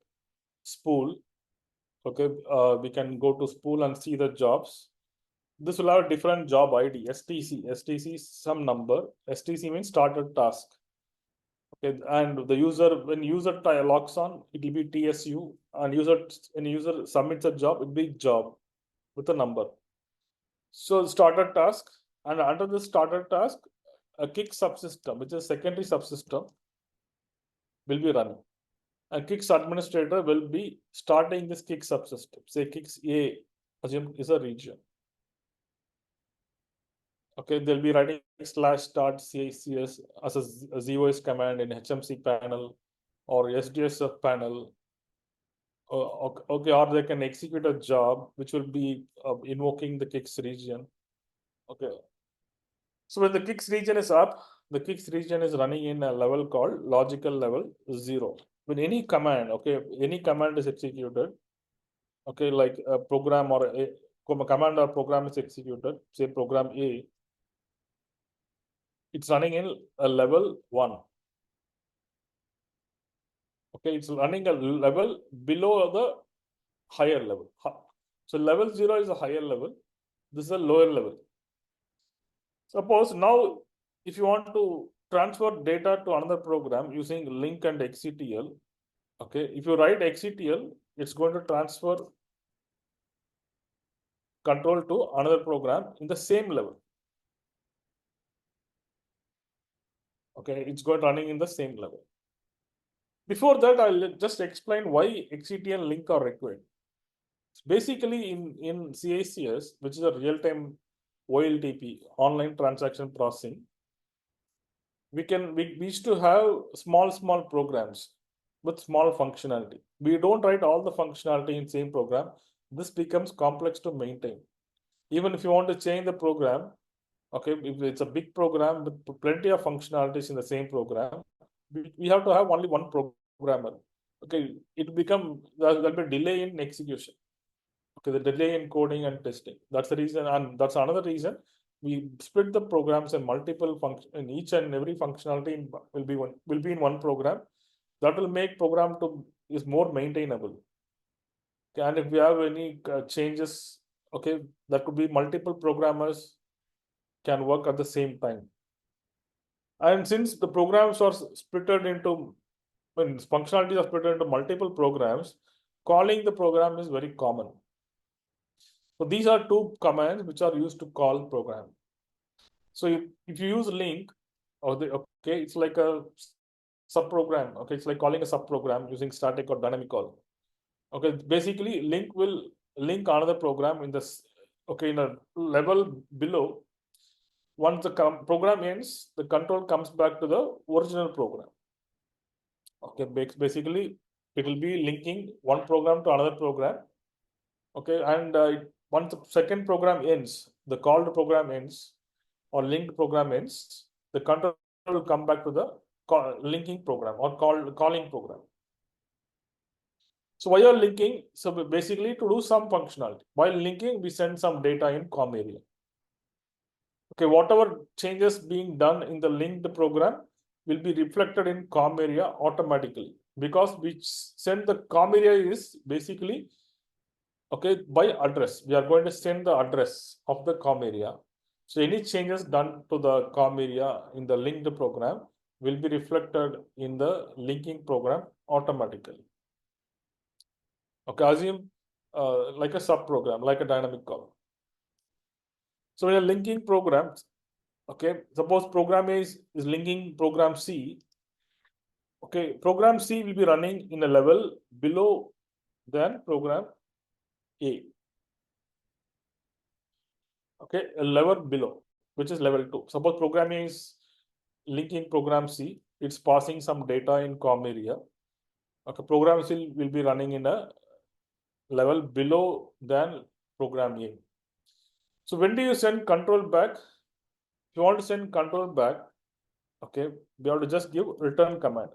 spool. Okay, we can go to spool and see the jobs. This will have a different job ID, STC. STC is some number. STC means started task. Okay, and the user, when user logs on, it will be TSU, and when user submits a job, it will be job with a number. So started task, and under the started task, a kick subsystem, which is secondary subsystem, will be running. A CICS administrator will be starting this CICS subsystem. Say CICS A, assume is a region. Okay, they'll be writing /start CICS as a ZOS command in HMC panel or SDSF panel. Okay, or they can execute a job which will be invoking the CICS region. Okay. So when the CICS region is up, the CICS region is running in a level called logical level 0. When any command, okay, any command is executed, okay, like a program or a command or program is executed, say program A, it's running in a level 1. Okay, it's running a level below the higher level. So level 0 is a higher level. This is a lower level. Suppose now, if you want to transfer data to another program using link and XCTL, okay, if you write XCTL, it's going to transfer control to another program in the same level. Okay, it's going running in the same level. Before that, I'll just explain why XCTL and link are required. Basically, in CICS, which is a real-time OLTP, online transaction processing, we used to have small programs with small functionality. We don't write all the functionality in same program. This becomes complex to maintain. Even if you want to change the program, okay, if it's a big program with plenty of functionalities in the same program, we have to have only one programmer. Okay, there'll be a delay in execution. Okay, the delay in coding and testing. That's the reason, and that's another reason we split the programs in multiple functions. In each and every functionality will be in one program. That will make program to is more maintainable. Okay, and if we have any changes, okay, that could be multiple programmers can work at the same time. And since the programs are splitted into, when functionalities are split into multiple programs, calling the program is very common. So these are two commands which are used to call program. So if you use link, okay, it's like a subprogram. Okay, it's like calling a subprogram using static or dynamic call. Okay, basically link will link another program in this, okay, in a level below. Once the program ends, the control comes back to the original program. Okay, basically it will be linking one program to another program. Okay, and once the second program ends, the called program ends or linked program ends, the control will come back to the linking program or calling program. So why are linking? So basically to do some functionality. While linking, we send some data in COM area. Okay, whatever changes being done in the linked program will be reflected in COM area automatically, because we send the COM area is basically, okay, by address. We are going to send the address of the COM area. So any changes done to the COM area in the linked program will be reflected in the linking program automatically. Okay, assume like a subprogram, like a dynamic call. So in a linking program, okay, suppose program A is linking program C. Okay, program C will be running in a level below than program A. Okay, a level below, which is level 2. Suppose program A is linking program C, it's passing some data in COM area. Okay, program C will be running in a level below than program A. So when do you send control back? If you want to send control back, okay, we have to just give return command.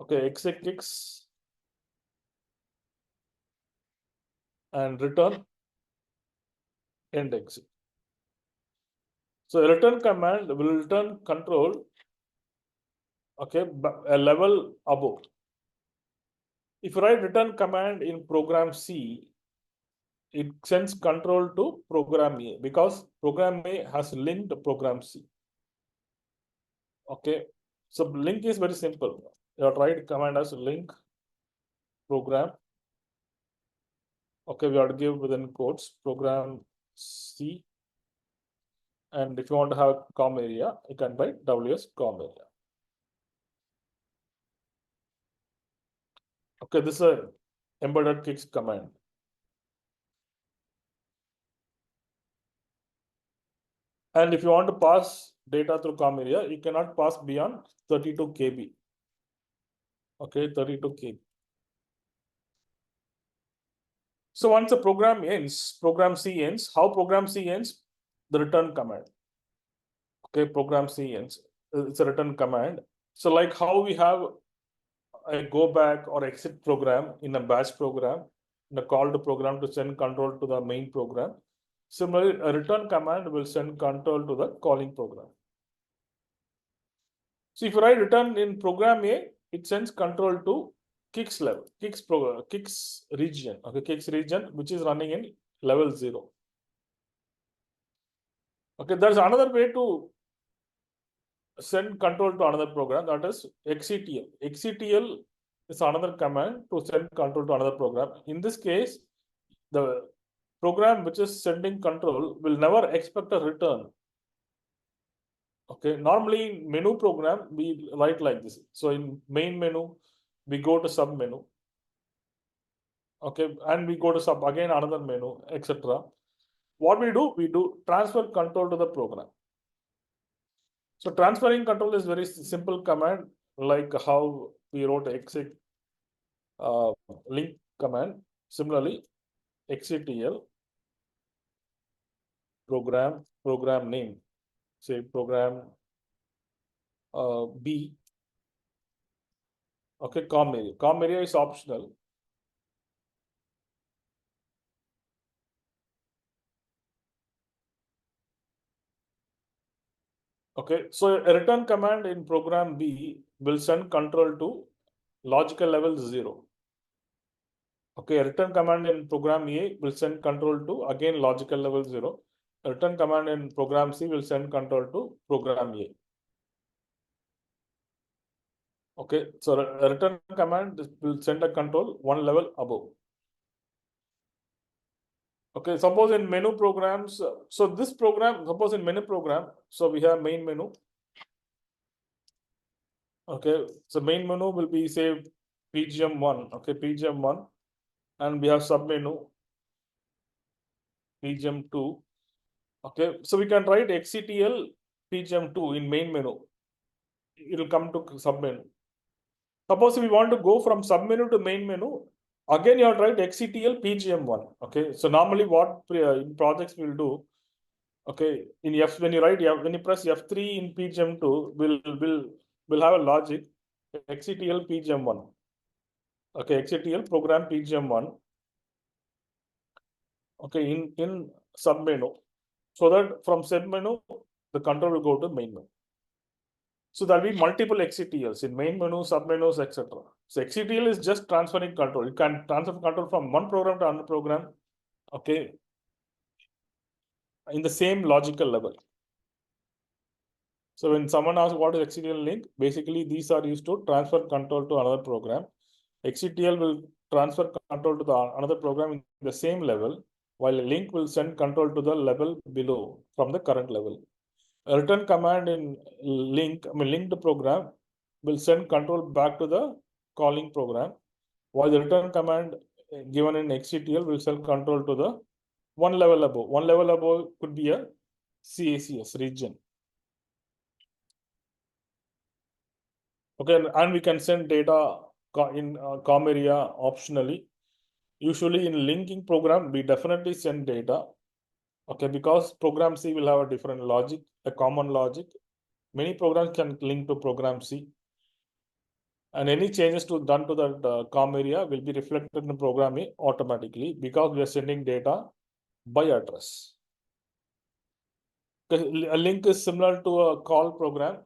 Okay, CICS and return end exit. So a return command will return control, okay, a level above. If you write return command in program C, it sends control to program A because program A has linked program C. Okay, so link is very simple. You write command as link program. Okay, we have to give within quotes program C. And if you want to have COM area, you can write WS COM area. Okay, this is a embedded CICS command. And if you want to pass data through COM area, you cannot pass beyond 32 KB. Okay, 32 KB. So once the program ends, program C ends, how program C ends? The return command. Okay, program C ends. It's a return command. So like how we have a go back or exit program in a batch program, in a called program to send control to the main program. Similarly, a return command will send control to the calling program. So if you write return in program A, it sends control to CICS level, CICS region, okay, CICS region, which is running in level 0. Okay, there's another way to send control to another program, that is XCTL. XCTL is another command to send control to another program. In this case, the program which is sending control will never expect a return. Okay, normally in menu program, we write like this. So in main menu, we go to sub menu. Okay, and we go to sub again another menu, etc. What we do transfer control to the program. So transferring control is very simple command, like how we wrote exit link command. Similarly, XCTL program name, say program B. Okay, COM area. COM area is optional. Okay, so a return command in program B will send control to logical level 0. Okay, a return command in program A will send control to again logical level 0. A return command in program C will send control to program A. Okay, so a return command will send a control one level above. Okay, suppose in menu programs, so this program, suppose in menu program, so we have main menu. Okay, so main menu will be say PGM1, okay, PGM1, and we have submenu PGM2. Okay, so we can write XCTL PGM2 in main menu. It will come to submenu. Suppose we want to go from submenu to main menu, again you have to write XCTL PGM1. Okay, so normally what in projects we'll do, okay, in F when you write when you press F3 in PGM2, will have a logic XCTL PGM1. Okay, XCTL program PGM1. Okay, in submenu, so that from submenu the control will go to main menu. So there'll be multiple XCTLs in main menu, submenus, etc. So XCTL is just transferring control. You can transfer control from one program to another program, okay, in the same logical level. So when someone asks what is XCTL link, basically these are used to transfer control to another program. XCTL will transfer control to another program in the same level, while a link will send control to the level below from the current level. A return command in linked program will send control back to the calling program, while the return command given in XCTL will send control to the one level above. One level above could be a CICS region. Okay, and we can send data in COM area optionally. Usually in linking program, we definitely send data. Okay, because program C will have a different logic, a common logic. Many programs can link to program C. And any changes done to that COM area will be reflected in program A automatically because we are sending data by address. A link is similar to a call program,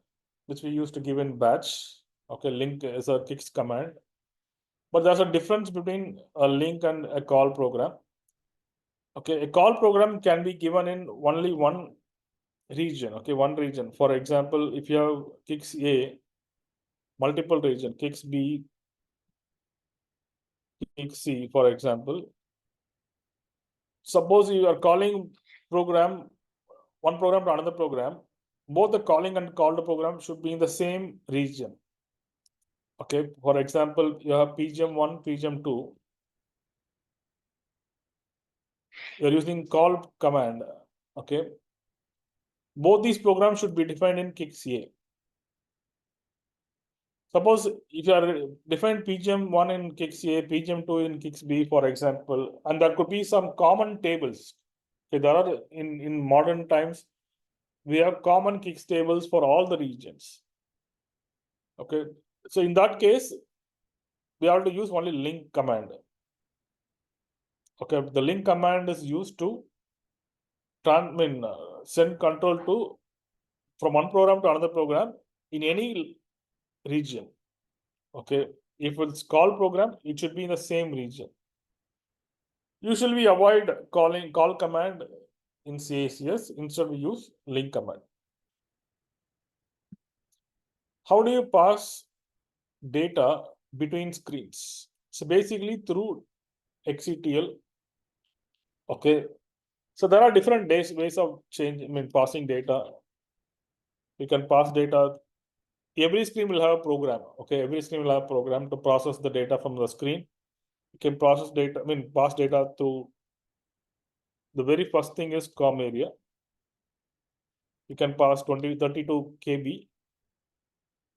which we used to give in batch. Okay, link is a CICS command. But there's a difference between a link and a call program. Okay, a call program can be given in only one region. Okay, one region. For example, if you have CICS A, multiple region, CICS B, CICS C, for example. Suppose you are calling one program to another program, both the calling and called program should be in the same region. Okay, for example, you have PGM1, PGM2. You're using call command. Okay, both these programs should be defined in CICS A. Suppose if you are defined PGM1 in CICS A, PGM2 in CICS B, for example, and there could be some common tables. Okay, there are in modern times, we have common CICS tables for all the regions. Okay, so in that case, we have to use only link command. Okay, the link command is used to send control to from one program to another program in any region. Okay, if it's call program, it should be in the same region. Usually we avoid call command in CICS. Instead we use link command. How do you pass data between screens? So basically through XCTL. Okay, so there are different ways of passing data. You can pass data. Every screen will have a program. Okay, every screen will have a program to process the data from the screen. You can process data, pass data through. The very first thing is COM area. You can pass 32 KB.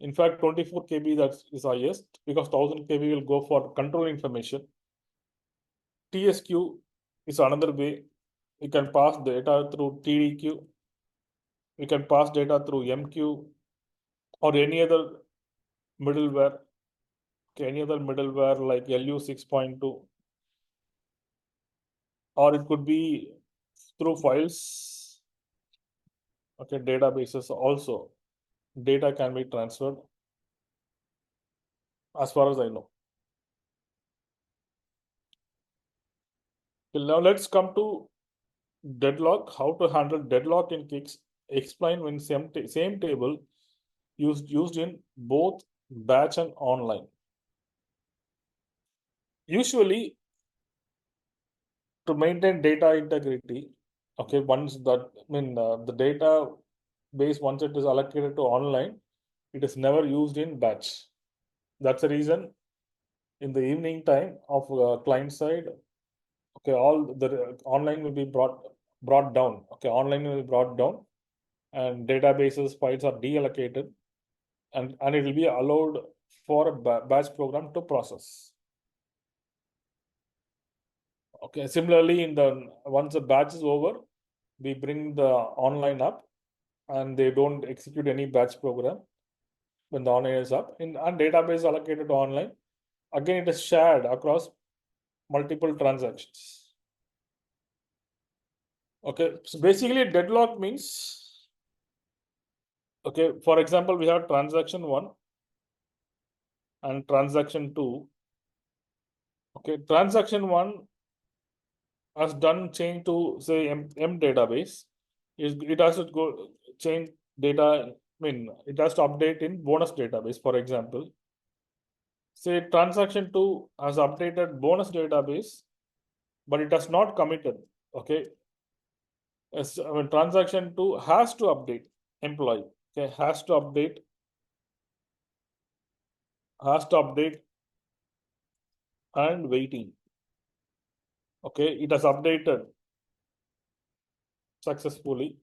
In fact, 24 KB that is highest because 1000 KB will go for control information. TSQ is another way. You can pass data through TDQ. You can pass data through MQ or any other middleware. Okay, any other middleware like LU 6.2. Or it could be through files. Okay, databases also. Data can be transferred. as far as I know. Now let's come to deadlock. How to handle deadlock in CICS. Explain when same table used in both batch and online. Usually, to maintain data integrity, okay, once that the data base, once it is allocated to online, it is never used in batch. That's the reason in the evening time of client side, okay, all the online will be brought down. Okay, online will be brought down, and databases files are deallocated, and it will be allowed for a batch program to process. Okay, similarly, once the batch is over, we bring the online up, and they don't execute any batch program when the online is up. And database allocated to online, again, it is shared across multiple transactions. Okay, so basically deadlock means, okay, for example, we have transaction 1 and transaction 2. Okay, transaction 1 has done change to say M database. It has to go change data. It has to update in bonus database, for example. Say transaction 2 has updated bonus database, but it has not committed. Okay, transaction 2 has to update employee. Okay, has to update and waiting. Okay, it has updated successfully.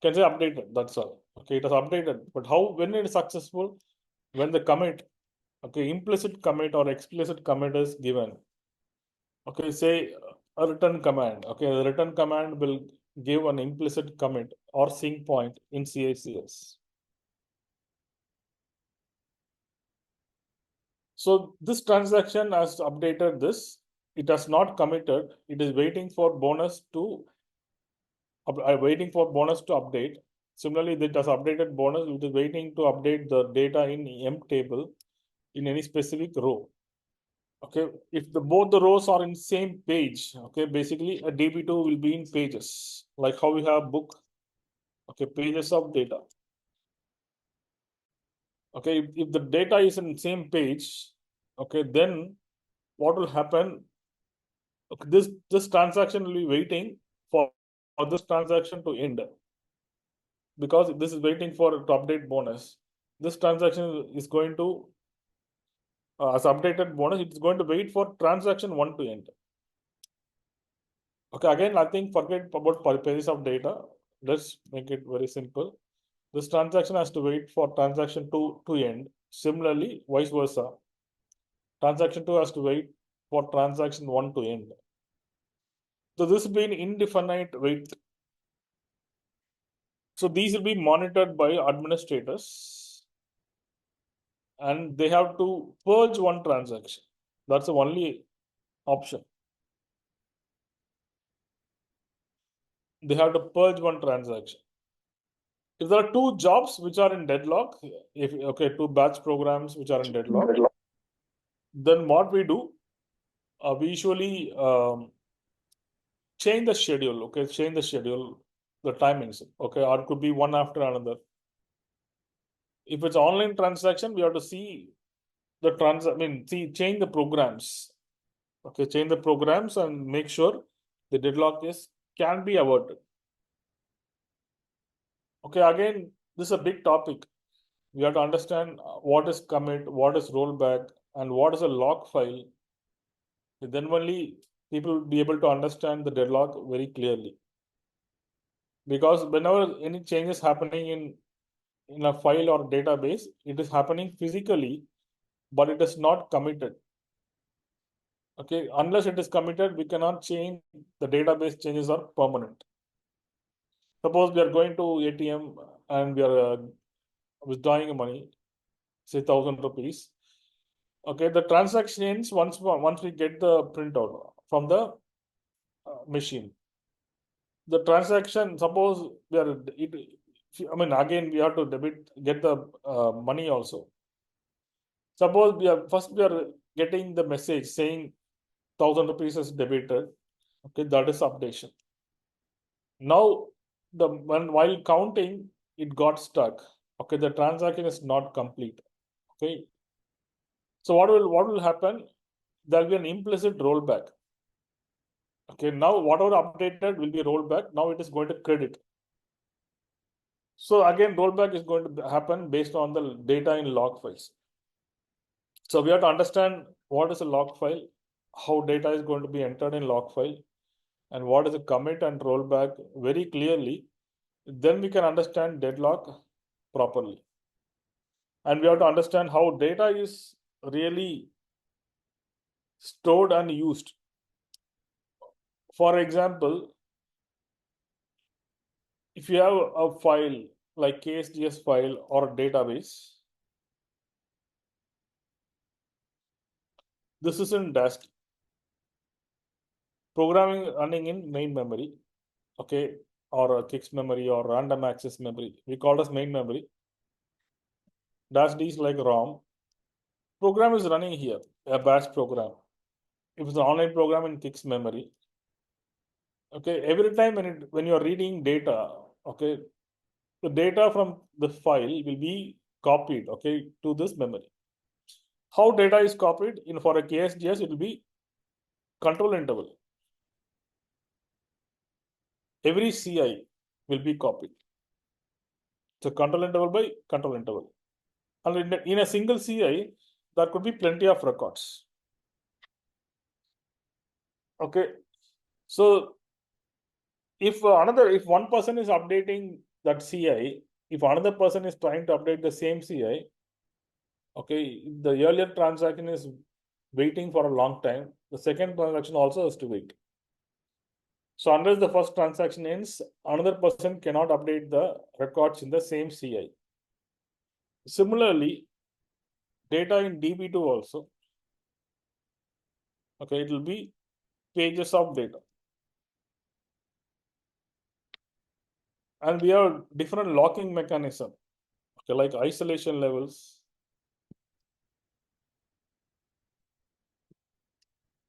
Can say updated, that's all. Okay, it has updated, but how, when it is successful? When the commit, okay, implicit commit or explicit commit is given. Okay, say a return command. Okay, the return command will give an implicit commit or sync point in CICS. So this transaction has updated this. It has not committed. It is waiting for bonus to update. Similarly, it has updated bonus. It is waiting to update the data in M table in any specific row. Okay, if both the rows are in same page, okay, basically a DB2 will be in pages, like how we have book, okay, pages of data. Okay, if the data is in same page, okay, then what will happen? Okay, this transaction will be waiting for this transaction to end, because this is waiting for to update bonus. This transaction is going to as updated bonus, it's going to wait for transaction 1 to end. Okay, again, nothing, forget about pages of data. Let's make it very simple. This transaction has to wait for transaction 2 to end. Similarly, vice versa. Transaction 2 has to wait for transaction 1 to end. So this will be an indefinite wait. So these will be monitored by administrators, and they have to purge one transaction. That's the only option. They have to purge one transaction. If there are two jobs which are in deadlock, two batch programs which are in deadlock, then what we do, we usually change the schedule. Okay, change the schedule, the timings. Okay, or it could be one after another. If it's online transaction, we have to see the change the programs. Okay, change the programs and make sure the deadlock can be avoided. Okay, again, this is a big topic. We have to understand what is commit, what is rollback, and what is a log file. Then only people will be able to understand the deadlock very clearly. Because whenever any change is happening in a file or database, it is happening physically, but it is not committed. Okay, unless it is committed, we cannot change. The database changes are permanent. Suppose we are going to ATM and we are withdrawing money, say 1,000 rupees. Okay, the transaction ends once we get the printout from the machine. The transaction, suppose we are again we have to get the money also. Suppose we are getting the message saying 1,000 rupees is debited. Okay, that is updation. Now, while counting, it got stuck. Okay, the transaction is not complete. Okay, so what will happen? There will be an implicit rollback. Okay, now whatever updated will be rolled back. Now it is going to credit. So again, rollback is going to happen based on the data in log files. So we have to understand what is a log file, how data is going to be entered in log file, and what is a commit and rollback very clearly. Then we can understand deadlock properly. And we have to understand how data is really stored and used. For example, if you have a file like KSGS file or a database, this is in dust. Programming running in main memory, okay, or a CICS memory or random access memory. We call it as main memory. Dash D is like ROM. Program is running here, a bash program. If it's an online program in CICS memory, okay, every time when you are reading data, okay, the data from the file will be copied, okay, to this memory. How data is copied? For a KSGS, it will be control interval. Every CI will be copied. So control interval by control interval. And in a single CI, there could be plenty of records. Okay. So if one person is updating that CI, if another person is trying to update the same CI, okay, the earlier transaction is waiting for a long time. The second transaction also has to wait. So unless the first transaction ends, another person cannot update the records in the same CI. Similarly, data in DB2 also, okay, it will be pages of data. And we have different locking mechanism, okay, like isolation levels.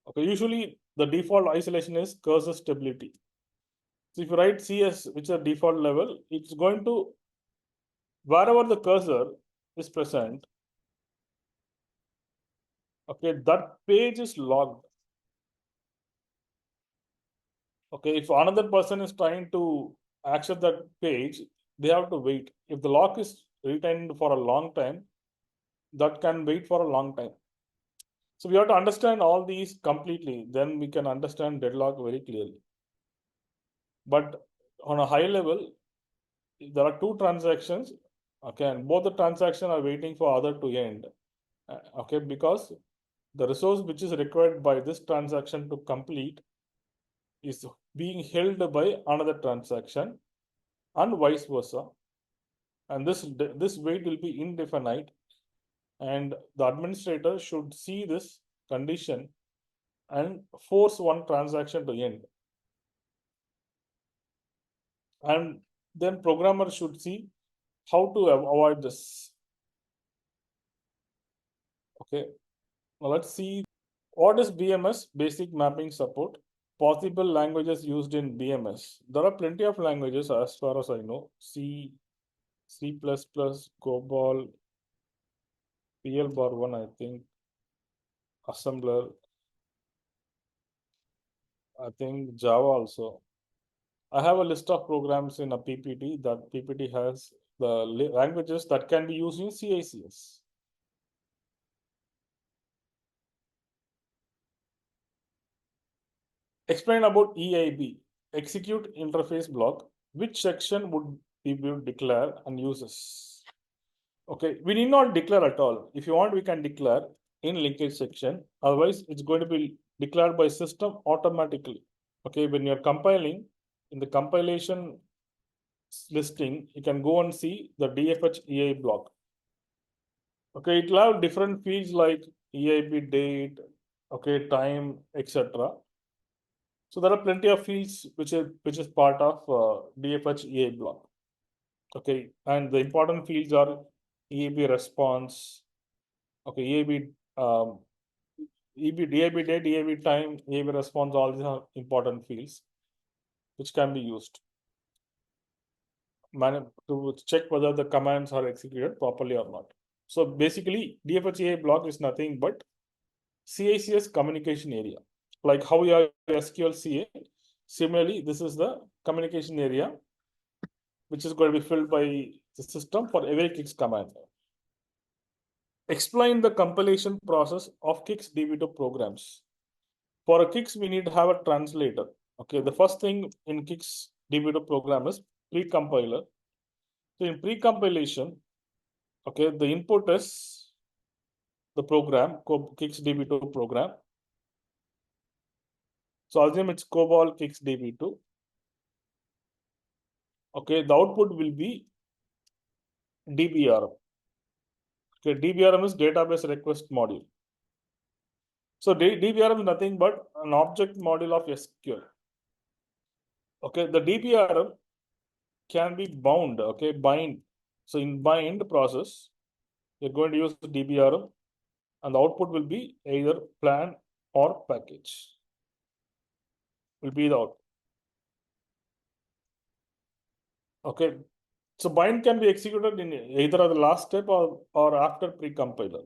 Okay, usually the default isolation is cursor stability. So if you write CS, which is a default level, it's going to, wherever the cursor is present, okay, that page is locked. Okay, if another person is trying to access that page, they have to wait. If the lock is retained for a long time, that can wait for a long time. So we have to understand all these completely, then we can understand deadlock very clearly. But on a high level, there are two transactions, okay, and both the transactions are waiting for other to end, okay, because the resource which is required by this transaction to complete is being held by another transaction and vice versa. And this wait will be indefinite, and the administrator should see this condition and force one transaction to end. And then programmer should see how to avoid this. Okay, now let's see what is BMS, basic mapping support. Possible languages used in BMS. There are plenty of languages as far as I know. C, C++, COBOL, PL bar 1, I think, assembler, I think Java also. I have a list of programs in a PPT. That PPT has the languages that can be used in CICS. Explain about EIB, execute interface block. Which section would we declare and uses? Okay, we need not declare at all. If you want, we can declare in linkage section. Otherwise, it's going to be declared by system automatically. Okay, when you're compiling, in the compilation listing, you can go and see the DFH EI block. Okay, it will have different fields like EIB date, okay, time, etc. So there are plenty of fields which is part of DFH EI block. Okay, and the important fields are EIB response, Okay, EAB, DAB day, DAB time, EAB response, all these are important fields which can be used to check whether the commands are executed properly or not. So basically, DFHEA block is nothing but CICS communication area. Like how you have SQL CA, similarly, this is the communication area which is going to be filled by the system for every CICS command. Explain the compilation process of CICS DB2 programs. For a CICS, we need to have a translator. Okay, the first thing in CICS DB2 program is pre-compiler. So in pre-compilation, okay, the input is the program, CICS DB2 program. So assume it's COBOL CICS DB2. Okay, the output will be DBRM. Okay, DBRM is database request module. So DBRM is nothing but an object module of SQL. Okay, the DBRM can be bound. Okay, bind. So in bind process, you're going to use the DBRM, and the output will be either plan or package. Will be the output. Okay, so bind can be executed in either the last step or after pre-compiler.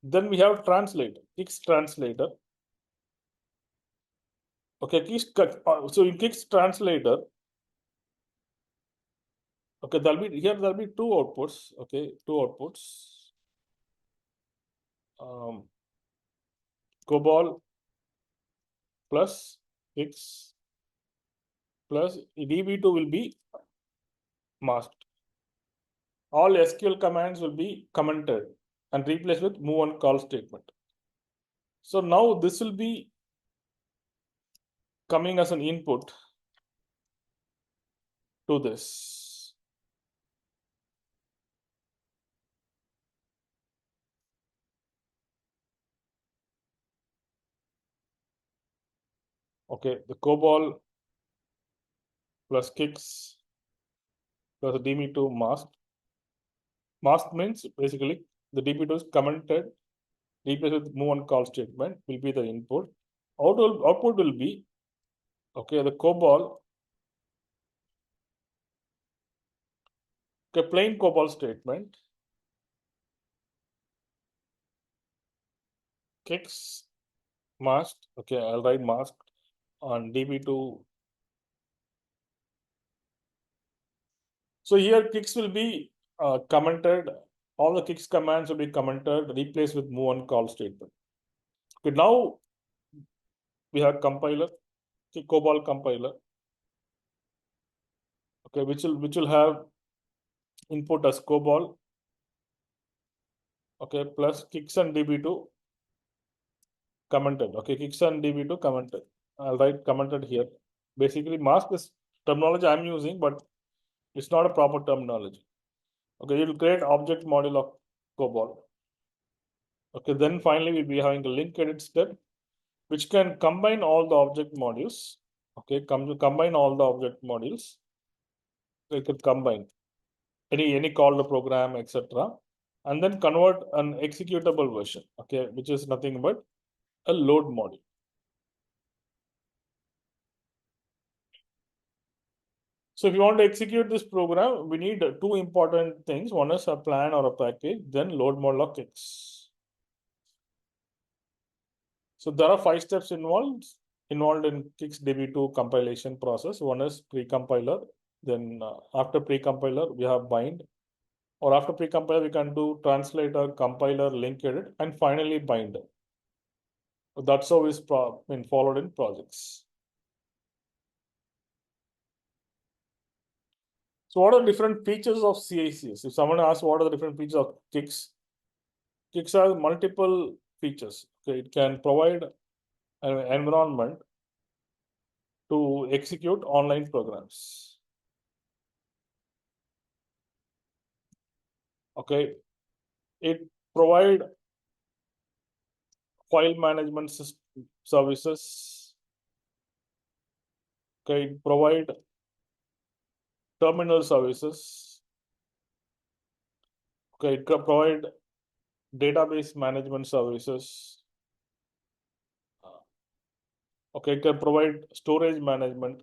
Then we have translator, CICS translator. Okay, so in CICS translator, okay, there'll be two outputs. Okay, two outputs. COBOL plus CICS plus DB2 will be masked. All SQL commands will be commented and replaced with move and call statement. So now this will be coming as an input to this. Okay, the COBOL plus CICS plus the DB2 masked. Masked means basically the DB2 is commented, replaced with move and call statement will be the input. Output will be, okay, the COBOL, okay, plain COBOL statement, CICS masked, okay, I'll write masked on DB2. So here CICS will be commented, all the CICS commands will be commented, replaced with move and call statement. Okay, now we have compiler, the COBOL compiler, okay, which will have input as COBOL, okay, plus CICS and DB2 commented. Okay, CICS and DB2 commented. I'll write commented here. Basically, mask is terminology I'm using, but it's not a proper terminology. Okay, you'll create object module of COBOL. Okay, then finally we'll be having a link edit step, which can combine all the object modules. Okay, combine all the object modules. It could combine any call the program, etc., and then convert an executable version. Okay, which is nothing but a load module. So if you want to execute this program, we need two important things. One is a plan or a package, then load module of CICS. So there are 5 steps involved in CICS DB2 compilation process. One is pre-compiler. Then after pre-compiler, we have bind. Or after pre-compiler, we can do translator, compiler, link edit, and finally bind. That's how it's been followed in projects. So what are the different features of CICS? If someone asks what are the different features of CICS, CICS has multiple features. Okay, it can provide an environment to execute online programs. Okay, it provide file management services. Okay, it provide terminal services. Okay, it can provide database management services. Okay, it can provide storage management.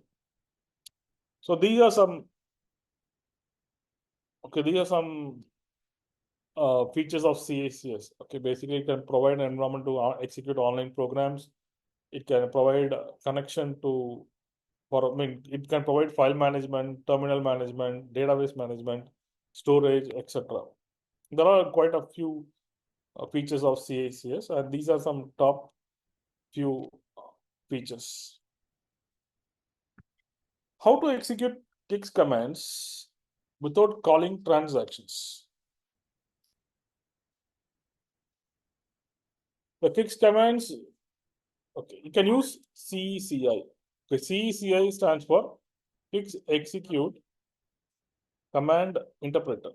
So these are some. Okay, these are some features of CICS. Okay, basically it can provide an environment to execute online programs. It can provide connection to, it can provide file management, terminal management, database management, storage, etc. There are quite a few features of CICS, and these are some top few features. How to execute CICS commands without calling transactions? The CICS commands, okay, you can use CCI. The CCI stands for CICS Execute Command Interpreter.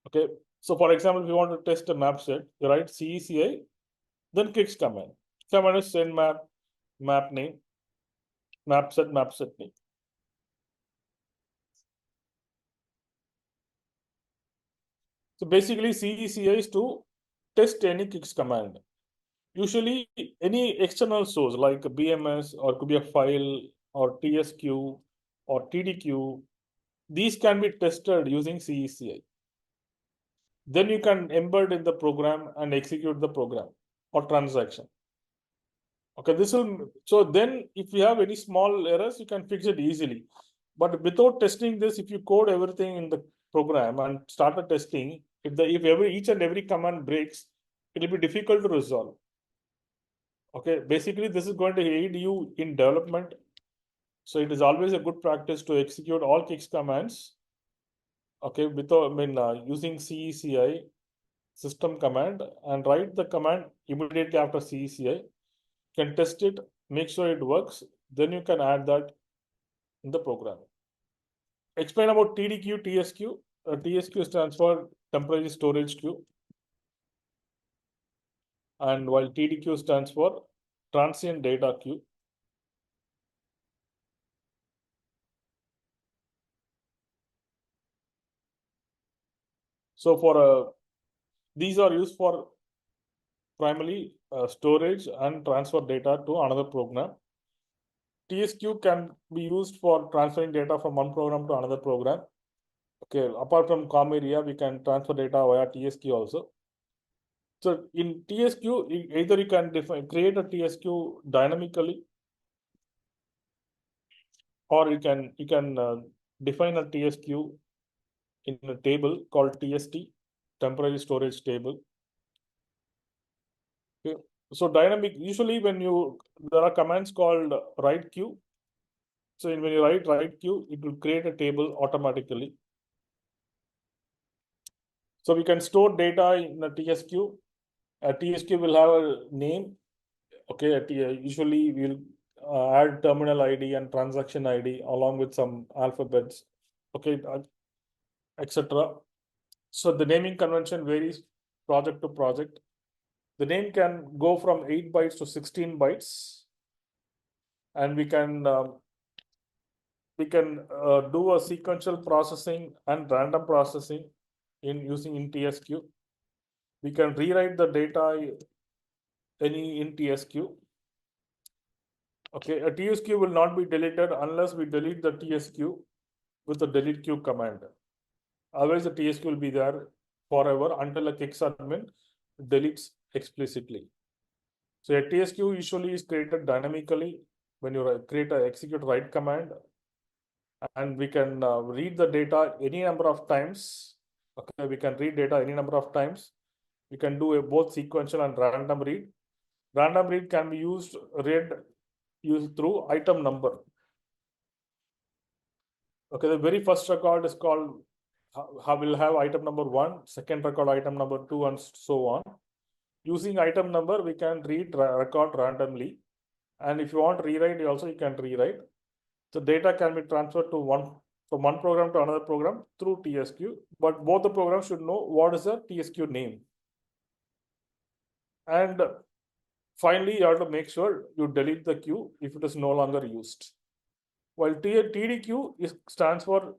Okay, so for example, if you want to test a map set, you write CCI, then CICS command. Command is send map, map name, map set name. So basically, CCI is to test any CICS command. Usually, any external source like a BMS or could be a file or TSQ or TDQ, these can be tested using CCI. Then you can embed in the program and execute the program or transaction. Okay, this will, so then if you have any small errors, you can fix it easily. But without testing this, if you code everything in the program and started testing, if each and every command breaks, it will be difficult to resolve. Okay, basically this is going to aid you in development. So it is always a good practice to execute all CICS commands. Okay, without using CECI system command and write the command immediately after CECI. Can test it, make sure it works, then you can add that in the program. Explain about TDQ, TSQ. TSQ stands for temporary storage queue, and while TDQ stands for transient data queue. So for these are used for primarily storage and transfer data to another program. TSQ can be used for transferring data from one program to another program. Okay, apart from COM area, we can transfer data via TSQ also. So in TSQ, either you can create a TSQ dynamically, or you can define a TSQ in a table called TST, temporary storage table. Okay. So dynamic, usually when there are commands called write queue. So when you write queue, it will create a table automatically. So we can store data in a TSQ. A TSQ will have a name. Okay, usually we'll add terminal ID and transaction ID along with some alphabets. Okay, etc. So the naming convention varies project to project. The name can go from 8 bytes to 16 bytes, and we can do a sequential processing and random processing using TSQ. We can rewrite the data in TSQ. Okay, a TSQ will not be deleted unless we delete the TSQ with the delete queue command. Otherwise, the TSQ will be there forever until a CICS admin deletes explicitly. So a TSQ usually is created dynamically when you create an execute write command, and we can read the data any number of times. Okay, we can read data any number of times. We can do both sequential and random read. Random read can be used through item number. Okay, the very first record is called, will have item number 1, second record item number 2, and so on. Using item number, we can record randomly. And if you want to rewrite, you can rewrite. The data can be transferred from one program to another program through TSQ, but both the programs should know what is the TSQ name. And finally, you have to make sure you delete the queue if it is no longer used. While TDQ stands for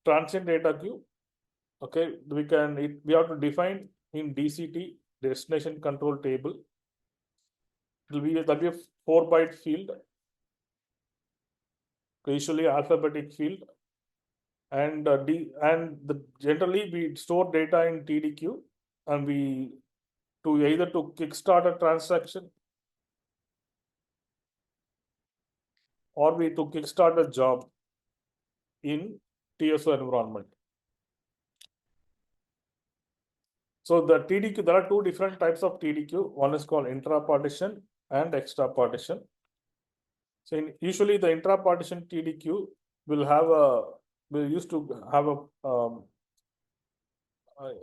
transient data queue. Okay, we have to define in DCT, destination control table. That'll be a 4-byte field, usually alphabetic field, and generally we store data in TDQ, and we to either to kickstart a transaction or we to kickstart a job in TSO environment. So the TDQ, there are two different types of TDQ. One is called intra-partition and extra-partition. So usually the intra-partition TDQ will used to have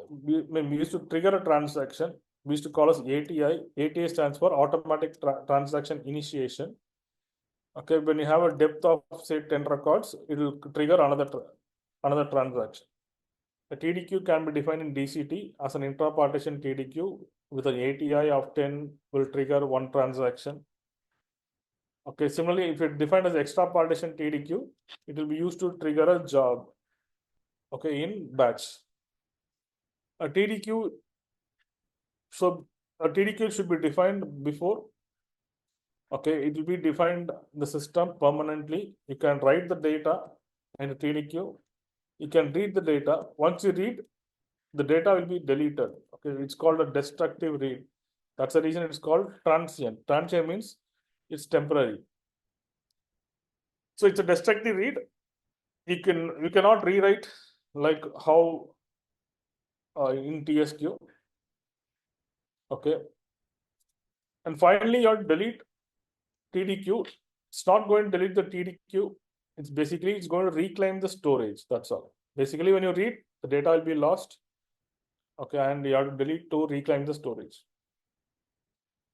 we used to trigger a transaction. We used to call as ATI. ATI stands for automatic transaction initiation. Okay, when you have a depth of say 10 records, it will trigger another transaction. The TDQ can be defined in DCT as an intra-partition TDQ with an ATI of 10 will trigger one transaction. Okay, similarly, if it defined as extra-partition TDQ, it will be used to trigger a job. Okay, in batch. A TDQ, so a TDQ should be defined before. Okay, it will be defined in the system permanently. You can write the data in the TDQ. You can read the data. Once you read, the data will be deleted. Okay, it's called a destructive read. That's the reason it's called transient. Transient means it's temporary. So it's a destructive read. You cannot rewrite like how in TSQ. Okay. And finally, you have to delete TDQ. It's not going to delete the TDQ. It's going to reclaim the storage. That's all. Basically, when you read, the data will be lost. Okay, and you have to delete to reclaim the storage.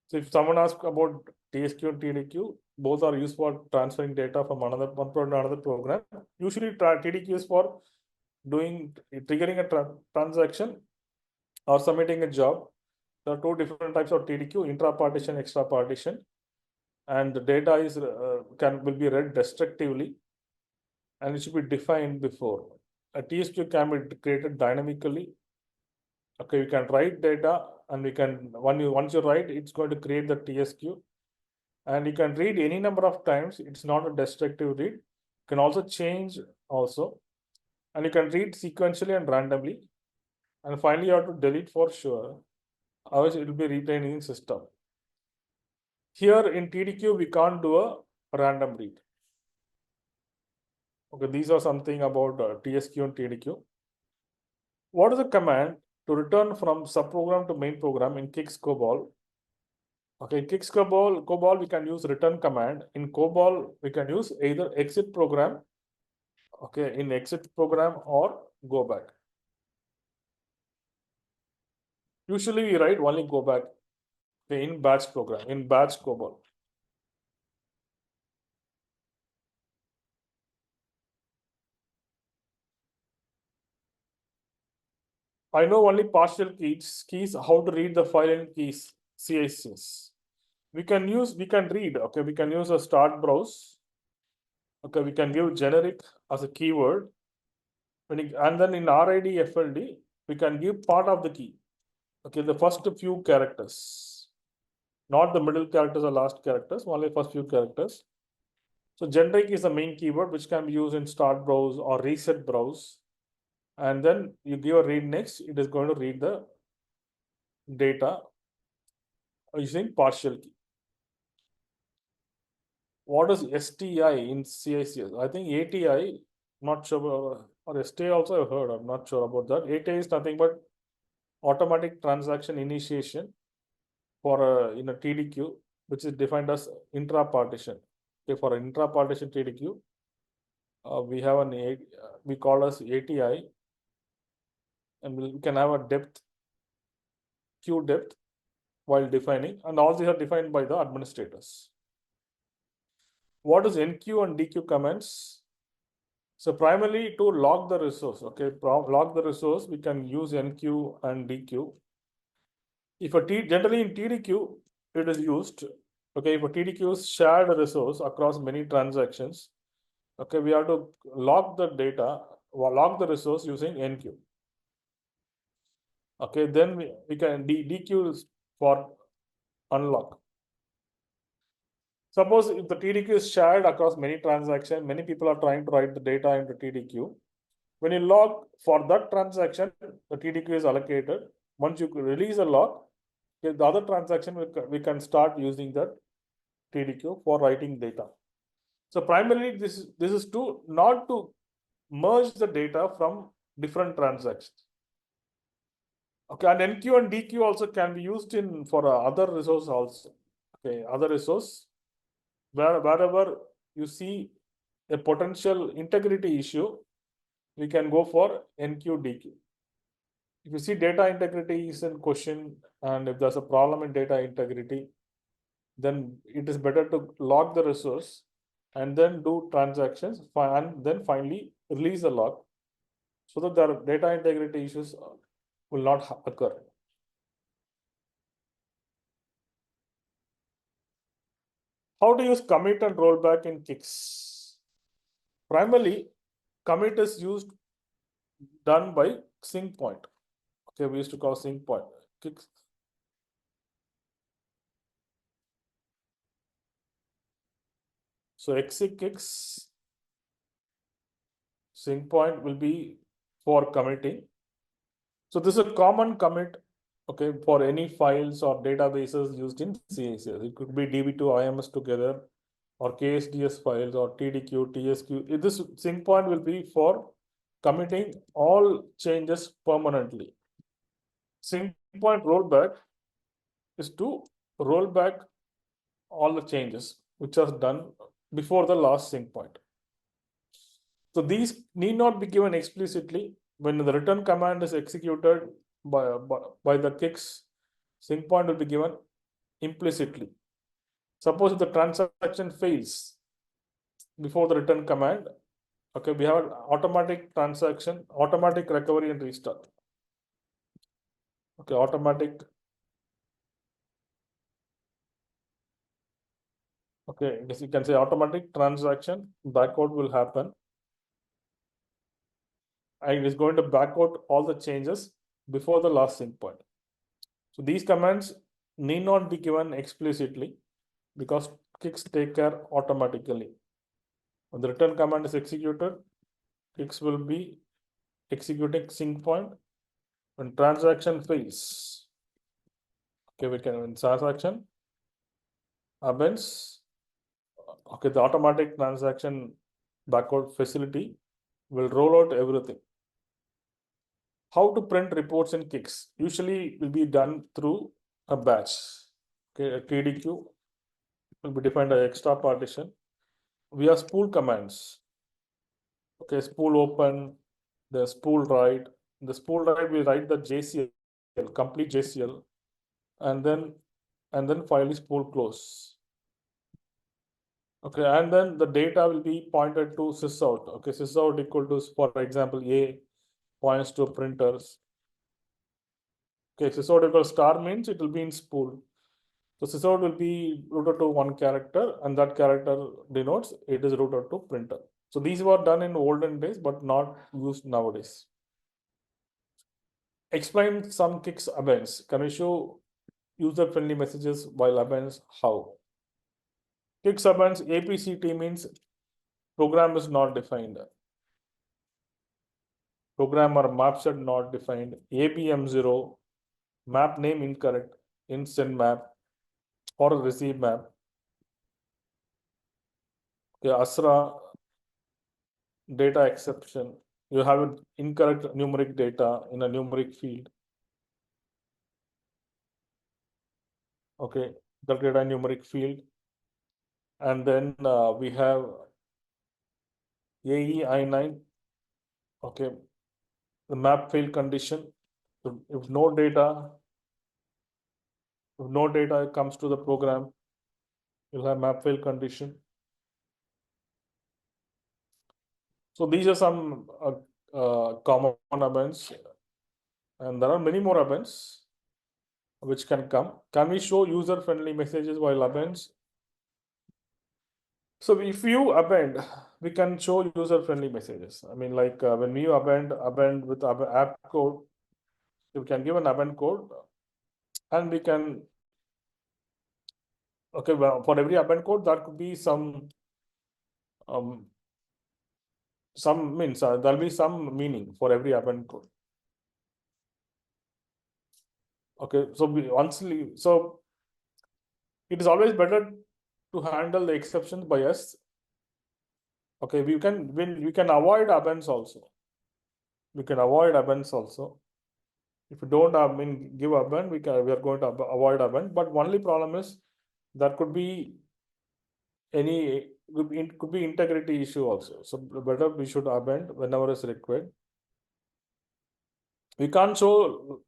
So if someone asks about TSQ and TDQ, both are used for transferring data from one program to another program. Usually TDQ is for triggering a transaction or submitting a job. There are two different types of TDQ: intra-partition, extra-partition, and the data will be read destructively, and it should be defined before. A TSQ can be created dynamically. Okay, you can write data, and once you write, it's going to create the TSQ, and you can read any number of times. It's not a destructive read. You can also change also, and you can read sequentially and randomly. And finally, you have to delete for sure. Otherwise, it will be retained in system. Here in TDQ, we can't do a random read. Okay, these are something about TSQ and TDQ. What is the command to return from subprogram to main program in CICS COBOL? Okay, CICS COBOL, we can use return command. In COBOL, we can use either exit program, okay, in exit program or go back. Usually we write only go back, okay, in batch program, in batch COBOL. I know only partial keys, how to read the file and keys, CICS. We can read, okay, we can use a start browse. Okay, we can give generic as a keyword. And then in RID FLD, we can give part of the key. Okay, the first few characters, not the middle characters or last characters, only first few characters. So generic is the main keyword which can be used in start browse or reset browse. And then you give a read next, it is going to read the data using partial key. What is STI in CICS? I think ATI, not sure, or STI also I've heard, I'm not sure about that. ATI is nothing but automatic transaction initiation for in a TDQ, which is defined as intra-partition. Okay, for intra-partition TDQ, we call as ATI, and we can have a depth, queue depth while defining, and all these are defined by the administrators. What is NQ and DQ commands? So primarily to log the resource, okay, log the resource, we can use NQ and DQ. Generally in TDQ, it is used, okay, if a TDQ is shared resource across many transactions, okay, we have to log the data lock the resource using enqueue. Okay, then we can dequeue for unlock. Suppose if the TDQ is shared across many transactions, many people are trying to write the data into TDQ. When you lock for that transaction, the TDQ is allocated. Once you release a lock, okay, the other transaction we can start using that TDQ for writing data. So primarily this is to not to merge the data from different transactions. Okay, and NQ and DQ also can be used in for other resource also. Okay, other resource wherever you see a potential integrity issue, we can go for NQ DQ. If you see data integrity is in question, and if there's a problem in data integrity, then it is better to lock the resource and then do transactions and then finally release the lock so that the data integrity issues will not occur. How to use commit and rollback in CICS? Primarily, commit is done by sync point. Okay, we used to call sync point. CICS. So CICS sync point will be for committing. So this is a common commit, okay, for any files or databases used in CICS. It could be DB2 IMS together, or KSDS files, or TDQ, TSQ. This sync point will be for committing all changes permanently. Sync point rollback is to roll back all the changes which are done before the last sync point. So these need not be given explicitly. When the return command is executed by the CICS, sync point will be given implicitly. Suppose if the transaction fails before the return command, okay, we have an automatic transaction, automatic recovery and restart. Okay, automatic. Okay, yes, you can say automatic transaction backout will happen. And it is going to backout all the changes before the last sync point. So these commands need not be given explicitly because CICS take care automatically. When the return command is executed, CICS will be executing sync point. When transaction fails, okay, we can when transaction happens, okay, the automatic transaction backward facility will roll out everything. How to print reports in CICS? Usually will be done through a batch. Okay, a TDQ will be defined as extra partition via spool commands. Okay, spool open, the spool write. The spool write we write the JCL, complete JCL, and then finally spool close. Okay, and then the data will be pointed to sysout. Okay, sysout equal to, for example, A points to printers. Okay, sysout equal star means it will be in spool. So sysout will be routed to one character, and that character denotes it is routed to printer. So these were done in olden days, but not used nowadays. Explain some CICS events. Can we show user-friendly messages while events? How? CICS events, APCT means program is not defined. Program or map set not defined. ABM0, map name incorrect, instant map, or receive map. Okay, ASRA, data exception. You have an incorrect numeric data in a numeric field. Okay, the data numeric field. And then we have AEI9. Okay, the map fail condition. If no data comes to the program, you'll have map fail condition. So these are some common events, and there are many more events which can come. Can we show user-friendly messages while events? So if you append we can show user-friendly messages. I mean, like when you append with app code, you can give an append code, and we can, okay, well, for every append code, there could be some means there'll be some meaning for every append code. Okay, so so it is always better to handle the exceptions by us. Okay, we can avoid appends also. We can avoid appends also. If you don't give append, we are going to avoid append. But only problem is there could be could be integrity issue also. So better we should append whenever is required. We can't show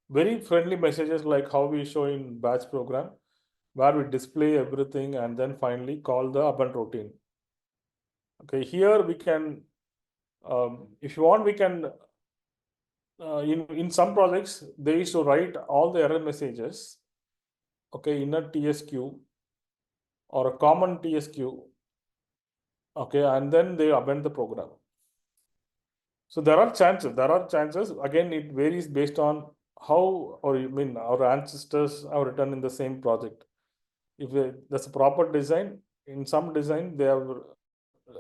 very friendly messages like how we show in batch program, where we display everything and then finally call the append routine. Okay, here we can, if you want, we can, in some projects, they used to write all the error messages, okay, in a TSQ or a common TSQ, okay, and then they append the program. So there are chances. Again, it varies based on how, or our ancestors have written in the same project. If there's a proper design, in some design they have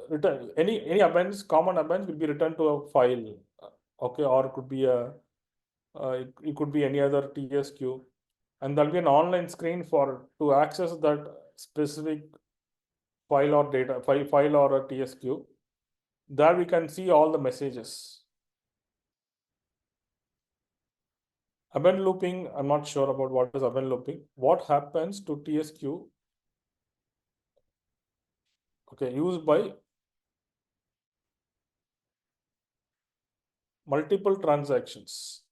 written any appends, common appends will be returned to a file, okay, or it could be it could be any other TSQ, and there'll be an online screen to access that specific file or data file or a TSQ. There we can see all the messages. Append looping, I'm not sure about what is append looping. What happens to TSQ, okay, used by multiple transactions?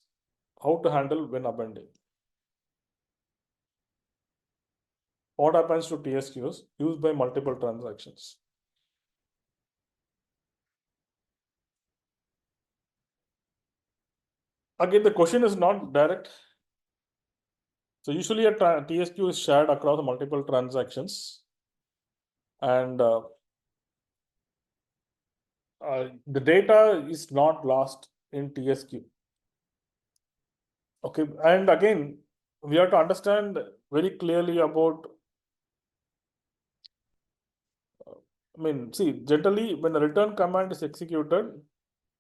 How to handle when appending? What happens to TSQs used by multiple transactions? Again, the question is not direct. So usually a TSQ is shared across multiple transactions, and the data is not lost in TSQ. Okay, and again, we have to understand very clearly about, see, generally when the return command is executed,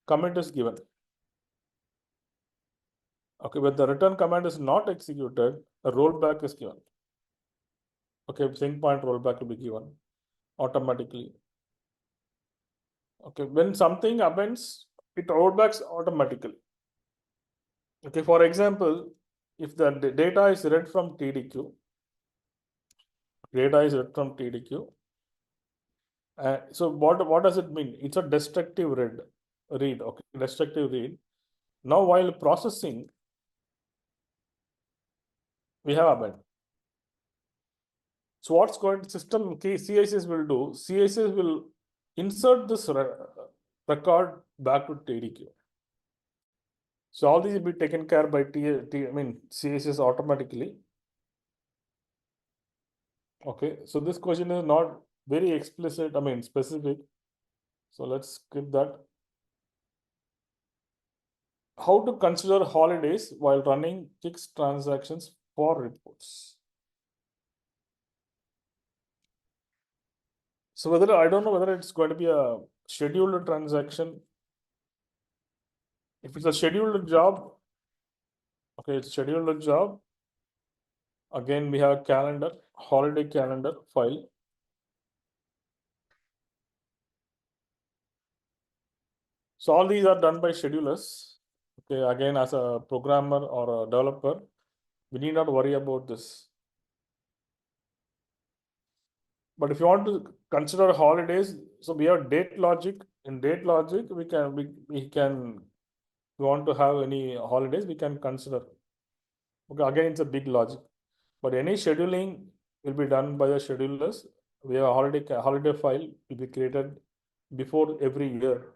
commit is given. Okay, when the return command is not executed, a rollback is given. Okay, sync point rollback will be given automatically. Okay, when something appends, it rollbacks automatically. Okay, for example, if the data is read from TDQ, so what does it mean? It's a destructive read. Okay, destructive read. Now while processing, we have append. So what's going to system CICS will do? CICS will insert this record back to TDQ. So all these will be taken care by CICS automatically. Okay, so this question is not very explicit, specific. So let's skip that. How to consider holidays while running CICS transactions for reports? So I don't know whether it's going to be a scheduled transaction. If it's a scheduled job, okay, it's scheduled job. Again, we have calendar, holiday calendar file. So all these are done by schedulers. Okay, again, as a programmer or a developer, we need not worry about this. But if you want to consider holidays, so we have date logic. In date logic, we want to have any holidays, we can consider. Okay, again, it's a big logic. But any scheduling will be done by the schedulers. We have a holiday file will be created before every year.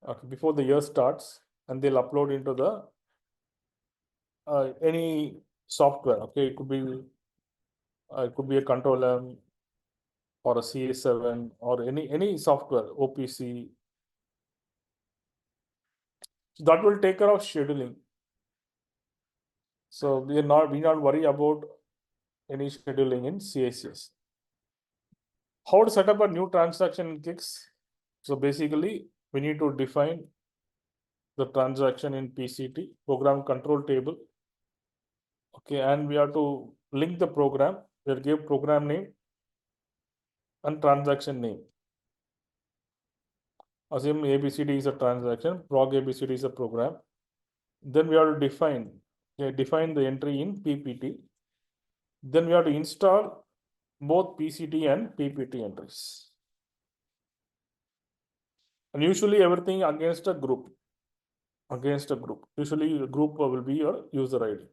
Okay, before the year starts, and they'll upload into the any software. Okay, it could be a control M, or a CA7 or any software, OPC. So that will take care of scheduling. So we not worry about any scheduling in CICS. How to set up a new transaction in CICS? So basically, we need to define the transaction in PCT, program control table. Okay, and we have to link the program. We'll give program name and transaction name. Assume ABCD is a transaction, prog ABCD is a program. Then we have to define the entry in PPT. Then we have to install both PCT and PPT entries. And usually everything against a group. Usually the group will be your user ID.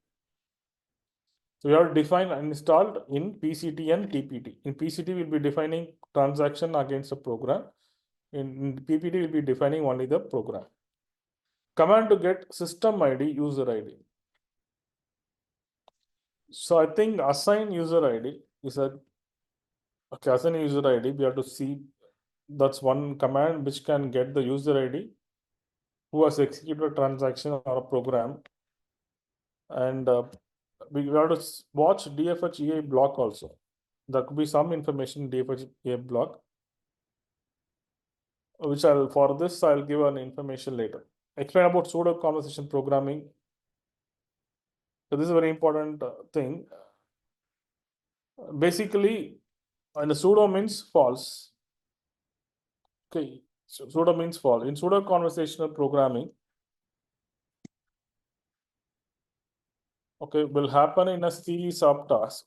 So we have defined and installed in PCT and TPT. In PCT, we'll be defining transaction against a program. In PPT, we'll be defining only the program. Command to get system ID, user ID. So I think assign user ID is a assign user ID. We have to see that's one command which can get the user ID who has executed a transaction or a program. And we have to watch DFH block also. There could be some information in DFH block, which for this I'll give an information later. Explain about pseudo conversation programming. So this is a very important thing. Basically, and the pseudo means false. Okay, so pseudo means false. In pseudo conversational programming, okay, will happen in a series of tasks.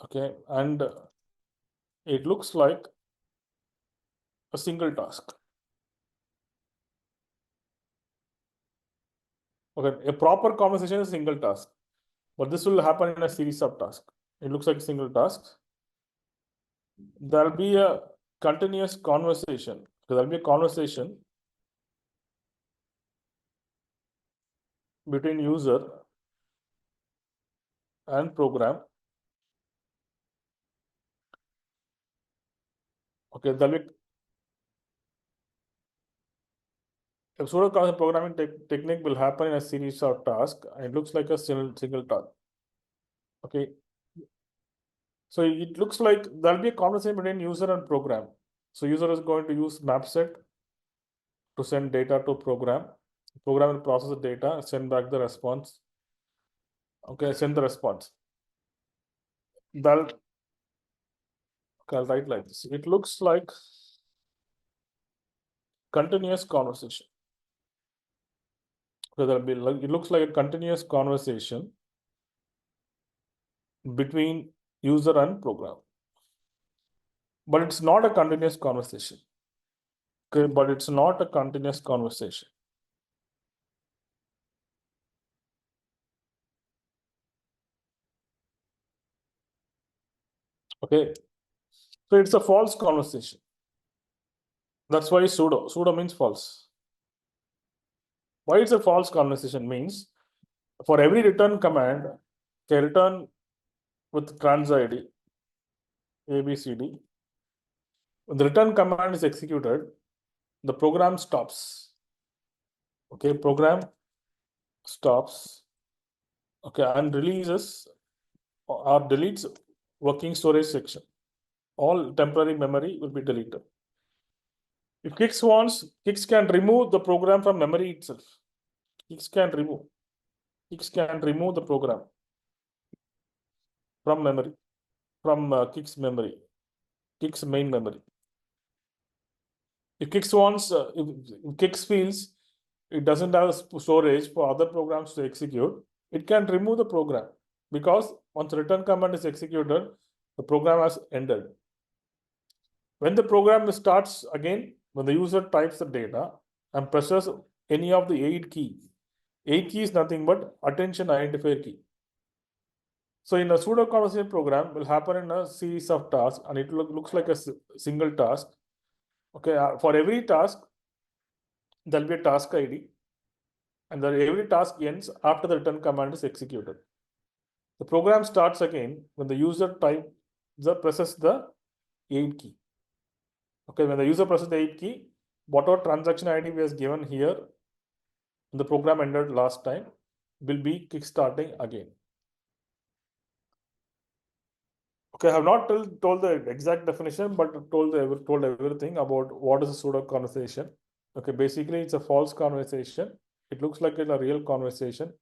Okay, and it looks like a single task. Okay, a proper conversation is a single task, but this will happen in a series of tasks. It looks like single tasks. There'll be a continuous conversation. So there'll be a conversation between user and program. Okay, there'll be a pseudo programming technique will happen in a series of tasks. And it looks like a single task. Okay. So it looks like there'll be a conversation between user and program. So user is going to use mapset to send data to program. Program will process the data, send back the response. Okay, send the response. I'll write like this. It looks like continuous conversation. So it looks like a continuous conversation between user and program. But it's not a continuous conversation. Okay, but it's not a continuous conversation. Okay, so it's a false conversation. That's why pseudo. Pseudo means false. Why it's a false conversation means for every return command, okay, return with trans ID, ABCD. When the return command is executed, the program stops. Okay, program stops. Okay, and releases or deletes working storage section. All temporary memory will be deleted. If CICS wants, CICS can remove the program from memory itself. CICS can remove the program from memory, from CICS memory, CICS main memory. If CICS wants, if CICS feels it doesn't have storage for other programs to execute, it can remove the program because once the return command is executed, the program has ended. When the program starts again, when the user types the data and presses any of the 8 keys, 8 key is nothing but attention identifier key. So in a pseudo conversation program will happen in a series of tasks and it looks like a single task. Okay, for every task, there'll be a task ID and then every task ends after the return command is executed. The program starts again when the user presses the 8 key. Okay, when the user presses the 8 key, whatever transaction ID was given here, the program ended last time, will be kickstarting again. Okay, I have not told the exact definition, but told everything about what is a pseudo conversation. Okay, basically it's a false conversation. It looks like it's a real conversation,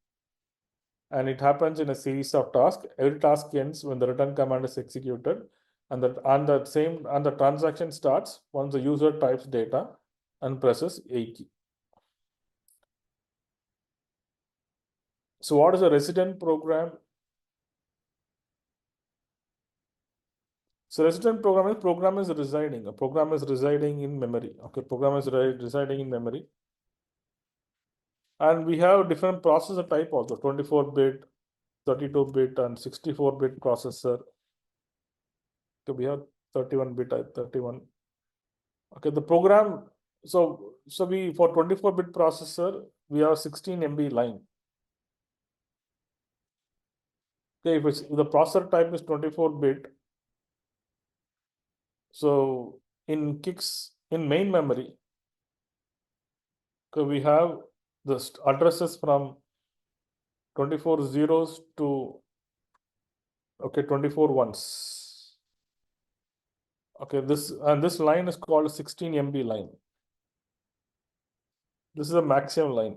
and it happens in a series of tasks. Every task ends when the return command is executed, and the transaction starts once the user types data and presses A key. So what is a resident program? So resident program is residing. A program is residing in memory. Okay, program is residing in memory. And we have different processor type also, 24-bit, 32-bit, and 64-bit processor. So we have 31-bit, 31. Okay, the program, so we, for 24-bit processor, we have 16 MB line. Okay, if the processor type is 24-bit, so in CICS, in main memory, okay, we have the addresses from 24 zeros to 24 ones. Okay, this line is called 16 MB line. This is a maximum line.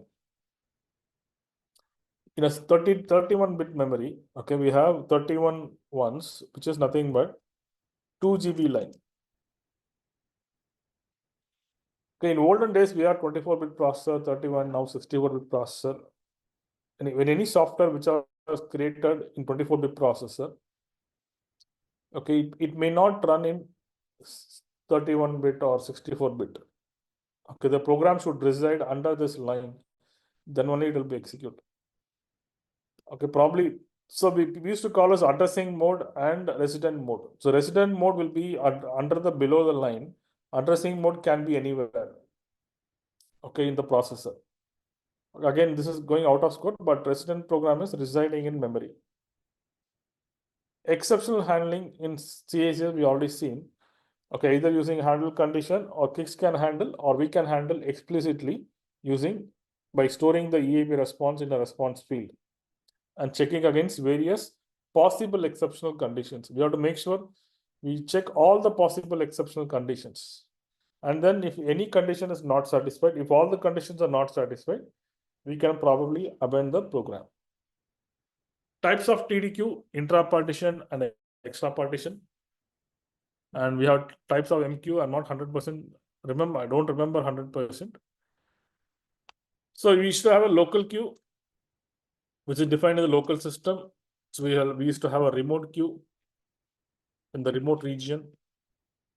In a 31-bit memory, okay, we have 31 ones, which is nothing but 2 GB line. Okay, in olden days, we had 24-bit processor, 31, now 64-bit processor. And when any software which was created in 24-bit processor, okay, it may not run in 31-bit or 64-bit. Okay, the program should reside under this line, then only it will be executed. Okay, probably. So we used to call as addressing mode and resident mode. So resident mode will be under the below the line. Addressing mode can be anywhere. Okay, in the processor. Again, this is going out of scope, but resident program is residing in memory. Exceptional handling in CICS we already seen. Okay, either using handle condition or CICS can handle, or we can handle explicitly by storing the EAB response in a response field and checking against various possible exceptional conditions. We have to make sure we check all the possible exceptional conditions. And then if any condition is not satisfied, if all the conditions are not satisfied, we can probably abandon the program. Types of TDQ, intra-partition and extra-partition. And we have types of MQ. I'm not 100%. Remember, I don't remember 100%. So we should have a local queue, which is defined in the local system. So we used to have a remote queue in the remote region.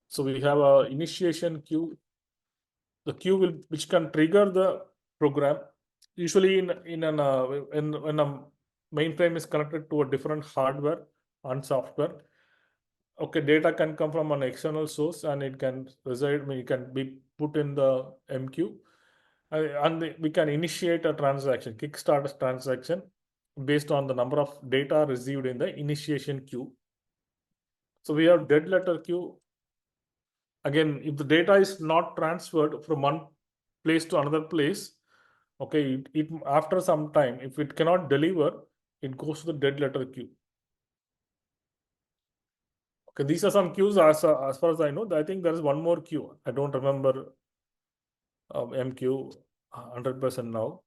So we have a initiation queue. The queue which can trigger the program. Usually when a mainframe is connected to a different hardware and software. Okay, data can come from an external source and it can reside. It can be put in the MQ, and we can initiate a transaction, kickstart a transaction based on the number of data received in the initiation queue. So we have dead letter queue. Again, if the data is not transferred from one place to another place, okay, it after some time, if it cannot deliver, it goes to the dead letter queue. Okay, these are some queues as far as I know. I think there is one more queue. I don't remember MQ 100% now.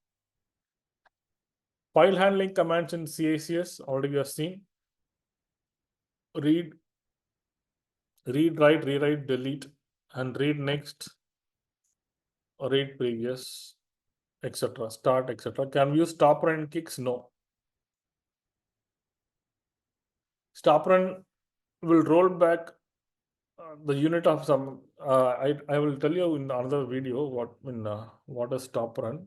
File handling commands in CICS already we have seen. Read, write, rewrite, delete, and read next, or read previous, etc. Start, etc. Can we use stop run kicks? No. Stop run will roll back the unit of some. I will tell you in another video what is stop run.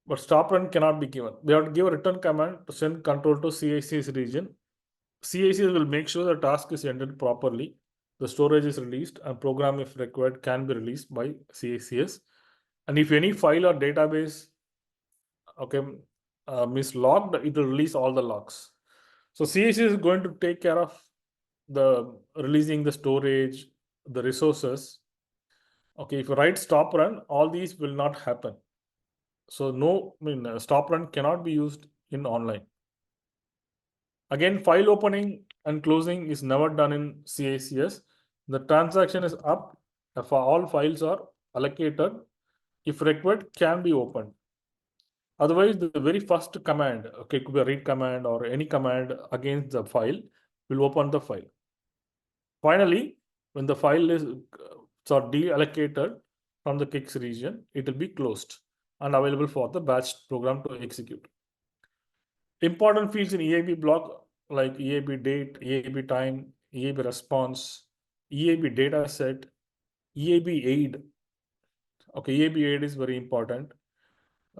But stop run cannot be given. We have to give a return command to send control to CICS region. CICS will make sure the task is ended properly, the storage is released, and program, if required, can be released by CICS. And if any file or database okay, means logged, it will release all the logs. So CICS is going to take care of the releasing the storage, the resources. Okay, if you write stop run, all these will not happen. So no, stop run cannot be used in online. Again, file opening and closing is never done in CICS. The transaction is up if all files are allocated. If required, can be opened. Otherwise, the very first command, okay, it could be a read command or any command against the file, will open the file. Finally, when the file is deallocated from the CICS region, it will be closed and available for the batch program to execute. Important fields in EAB block like EAB date, EAB time, EAB response, EAB data set, EAB aid. Okay, EAB aid is very important,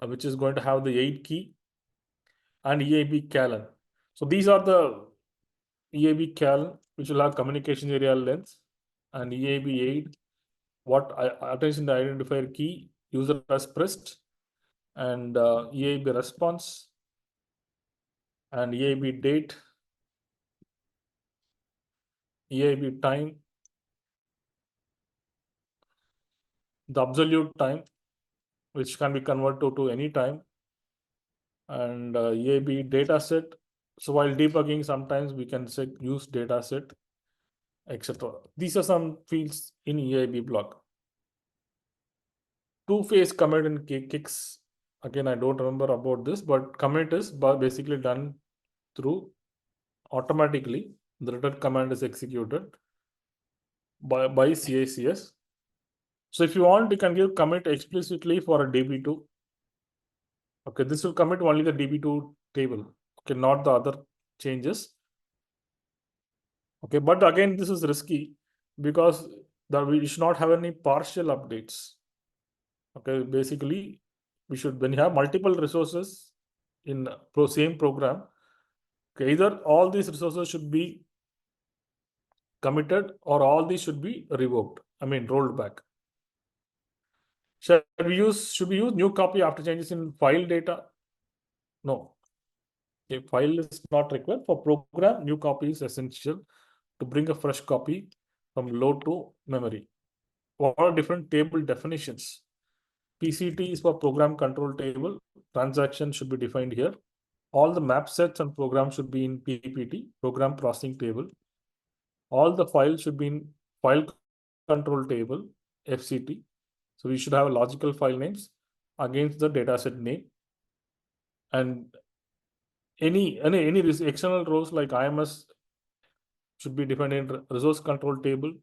which is going to have the aid key and EAB callen. So these are the EAB callen, which will have communication area length, and EAB aid, what attention to identifier key user has pressed, and EAB response, and EAB date, EAB time, the absolute time, which can be converted to any time, and EAB data set. So while debugging, sometimes we can use data set, etc. These are some fields in EAB block. Two-phase commit in CICS. Again, I don't remember about this, but commit is basically done through automatically. The return command is executed by CICS. So if you want, you can give commit explicitly for a DB2. Okay, this will commit only the DB2 table. Okay, not the other changes. Okay, but again, this is risky because we should not have any partial updates. Okay, basically, we should, when you have multiple resources in same program, okay, either all these resources should be committed or all these should be revoked. Rolled back. Should we use new copy after changes in file data? No. A file is not required. For program, new copy is essential to bring a fresh copy from load to memory. What are different table definitions? PCT is for program control table. Transaction should be defined here. All the map sets and programs should be in PPT, program processing table. All the files should be in file control table, FCT. So we should have logical file names against the dataset name. And any external rows like IMS should be defined in resource control table,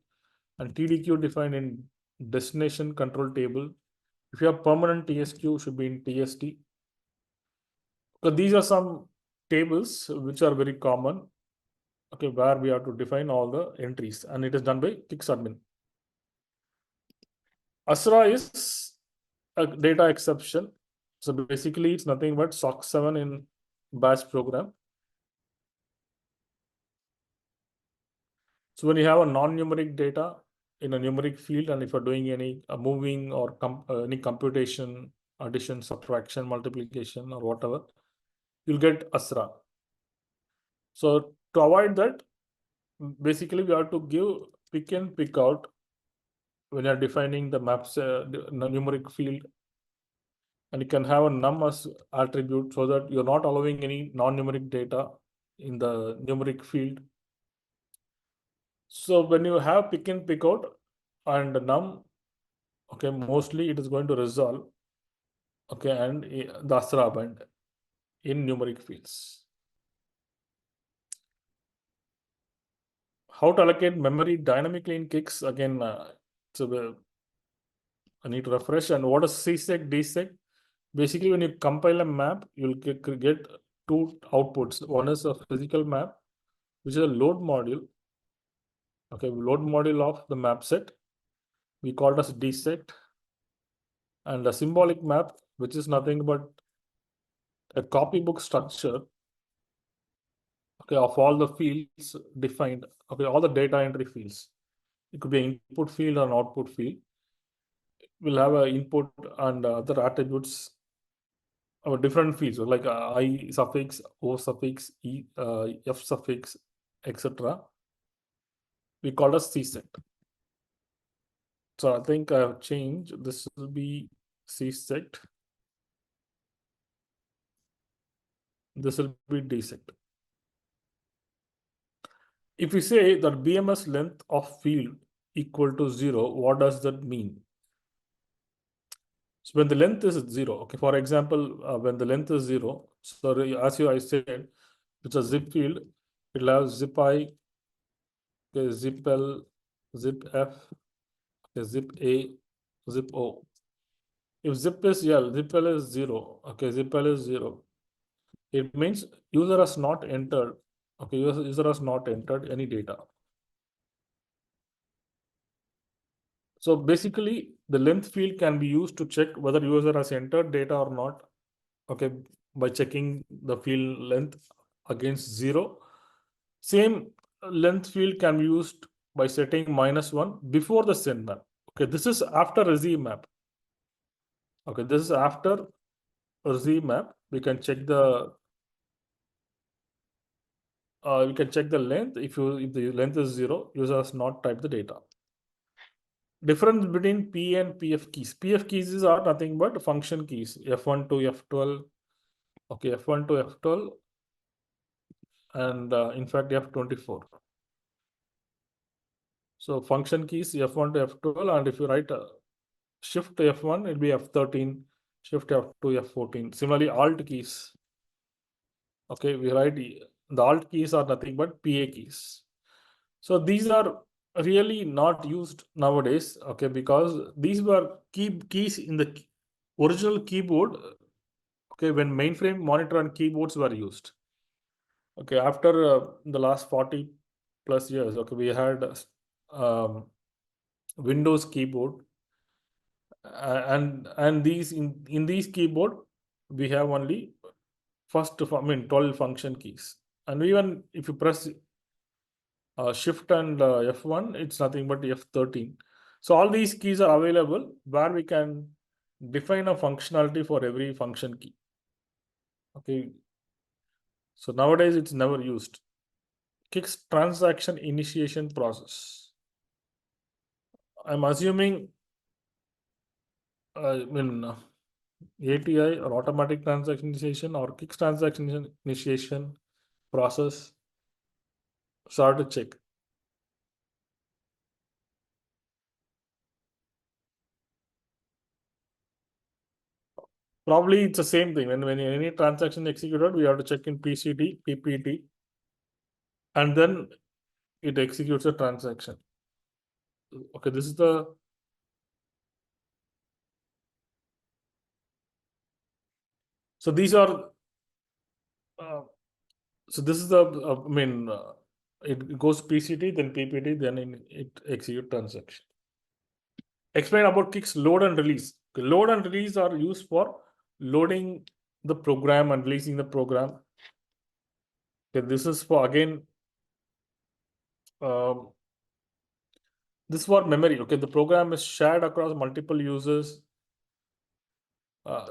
and TDQ defined in destination control table. If you have permanent TSQ, should be in TST. So these are some tables which are very common. Okay, where we have to define all the entries, and it is done by CICS admin. ASRA is a data exception. So basically, it's nothing but SOC 7 in batch program. So when you have a non-numeric data in a numeric field, and if you're doing any moving or any computation, addition, subtraction, multiplication, or whatever, you'll get ASRA. So to avoid that, basically we have to give pick in, pick out when you're defining the maps, numeric field, and you can have a num as attribute so that you're not allowing any non-numeric data in the numeric field. So when you have pick in, pick out and num, okay, mostly it is going to resolve, okay, and the ASRA band in numeric fields. How to allocate memory dynamically in CICS? Again, so I need to refresh. And what is CSEC, DSEC? Basically, when you compile a map, you'll get two outputs. One is a physical map, which is a load module. Okay, load module of the map set. We call it as DSEC. And a symbolic map, which is nothing but a copybook structure, okay, of all the fields defined, okay, all the data entry fields. It could be an input field or an output field. We'll have an input and other attributes our different fields like I suffix, O suffix, E, F suffix, etc. We call as C set. So I think I have changed. This will be C set. This will be D set. If we say that BMS length of field equal to 0, what does that mean? So when the length is 0, okay, for example, when the length is 0, so as I said, it's a zip field, it will have zip I, okay, zip L, zip F, okay, zip A, zip O. If zip is L, zip L is 0, okay, zip L is 0. It means user has not entered, okay, user has not entered any data. So basically, the length field can be used to check whether user has entered data or not, okay, by checking the field length against 0. Same length field can be used by setting -1 before the send map. Okay, this is after receive map. Okay, this is after receive map. We can check the length. If the length is 0, user has not typed the data. Difference between P and PF keys. PF keys are nothing but function keys. F1 to F12. Okay, F1 to F12, and in fact F24. So function keys F1 to F12, and if you write shift to F1, it'll be F13, shift F2, F14. Similarly, alt keys. Okay, we write the alt keys are nothing but PA keys. So these are really not used nowadays, okay, because these were keys in the original keyboard, okay, when mainframe monitor and keyboards were used. Okay, after the last 40 plus years, okay, we had Windows keyboard, and these in these keyboard we have only first 12 function keys, and even if you press shift and F1, it's nothing but F13. So all these keys are available where we can define a functionality for every function key. Okay, so nowadays it's never used. CICS transaction initiation process. I'm assuming ATI or automatic transaction initiation or CICS transaction initiation process. So I have to check. Probably it's the same thing. When any transaction executed, we have to check in PCT, PPT, and then it executes a transaction. Okay, this is the so these are so this is the it goes PCT, then PPT, then it execute transaction. Explain about CICS load and release. Okay, load and release are used for loading the program and releasing the program. Okay, this is for again this is for memory. Okay, the program is shared across multiple users.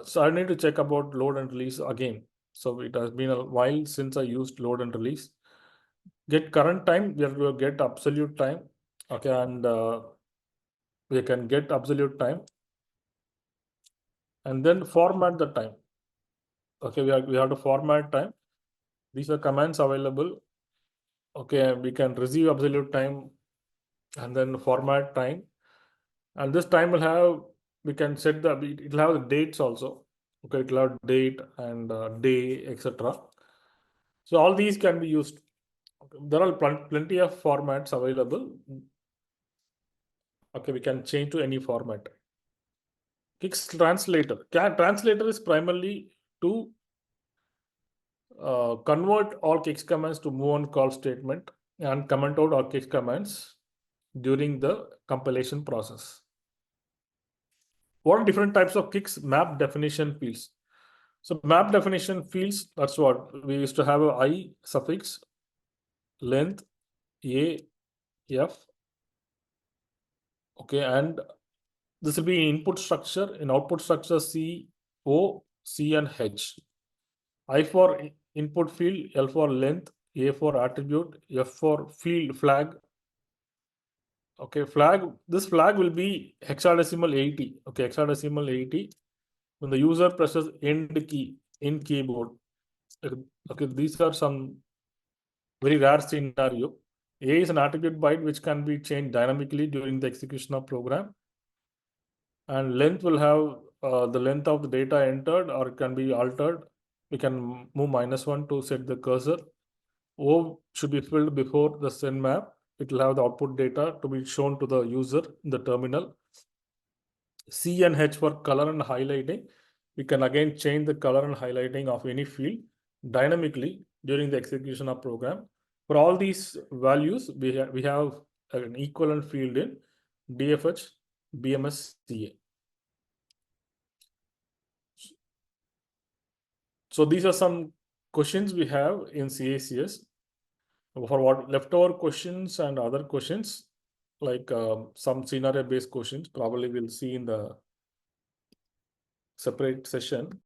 So I need to check about load and release again. So it has been a while since I used load and release. Get current time, we have to get absolute time. Okay, and we can get absolute time, and then format the time. Okay, we have to format time. These are commands available. Okay, we can receive absolute time and then format time, and this time will have, we can set the, it will have the dates also. Okay, it will have date and day, etc. So all these can be used. There are plenty of formats available. Okay, we can change to any format. CICS translator. Translator is primarily to convert all CICS commands to move on call statement and comment out all CICS commands during the compilation process. What are different types of CICS map definition fields? So map definition fields, that's what we used to have a I suffix, length, A, F. Okay, and this will be input structure. In output structure, C, O, C and H. I for input field, L for length, A for attribute, F for field flag. Okay, flag, this flag will be hexadecimal 80. Okay, hexadecimal 80. When the user presses end key in keyboard. Okay, these are some very rare scenario. A is an attribute byte which can be changed dynamically during the execution of program. And length will have the length of the data entered, or it can be altered. We can move -1 to set the cursor. O should be filled before the send map. It will have the output data to be shown to the user in the terminal. C and H for color and highlighting. We can again change the color and highlighting of any field dynamically during the execution of program. For all these values, we have an equivalent field in DFH, BMS, CA. So these are some questions we have in CICS. For what leftover questions and other questions, like some scenario based questions, probably we'll see in the separate session.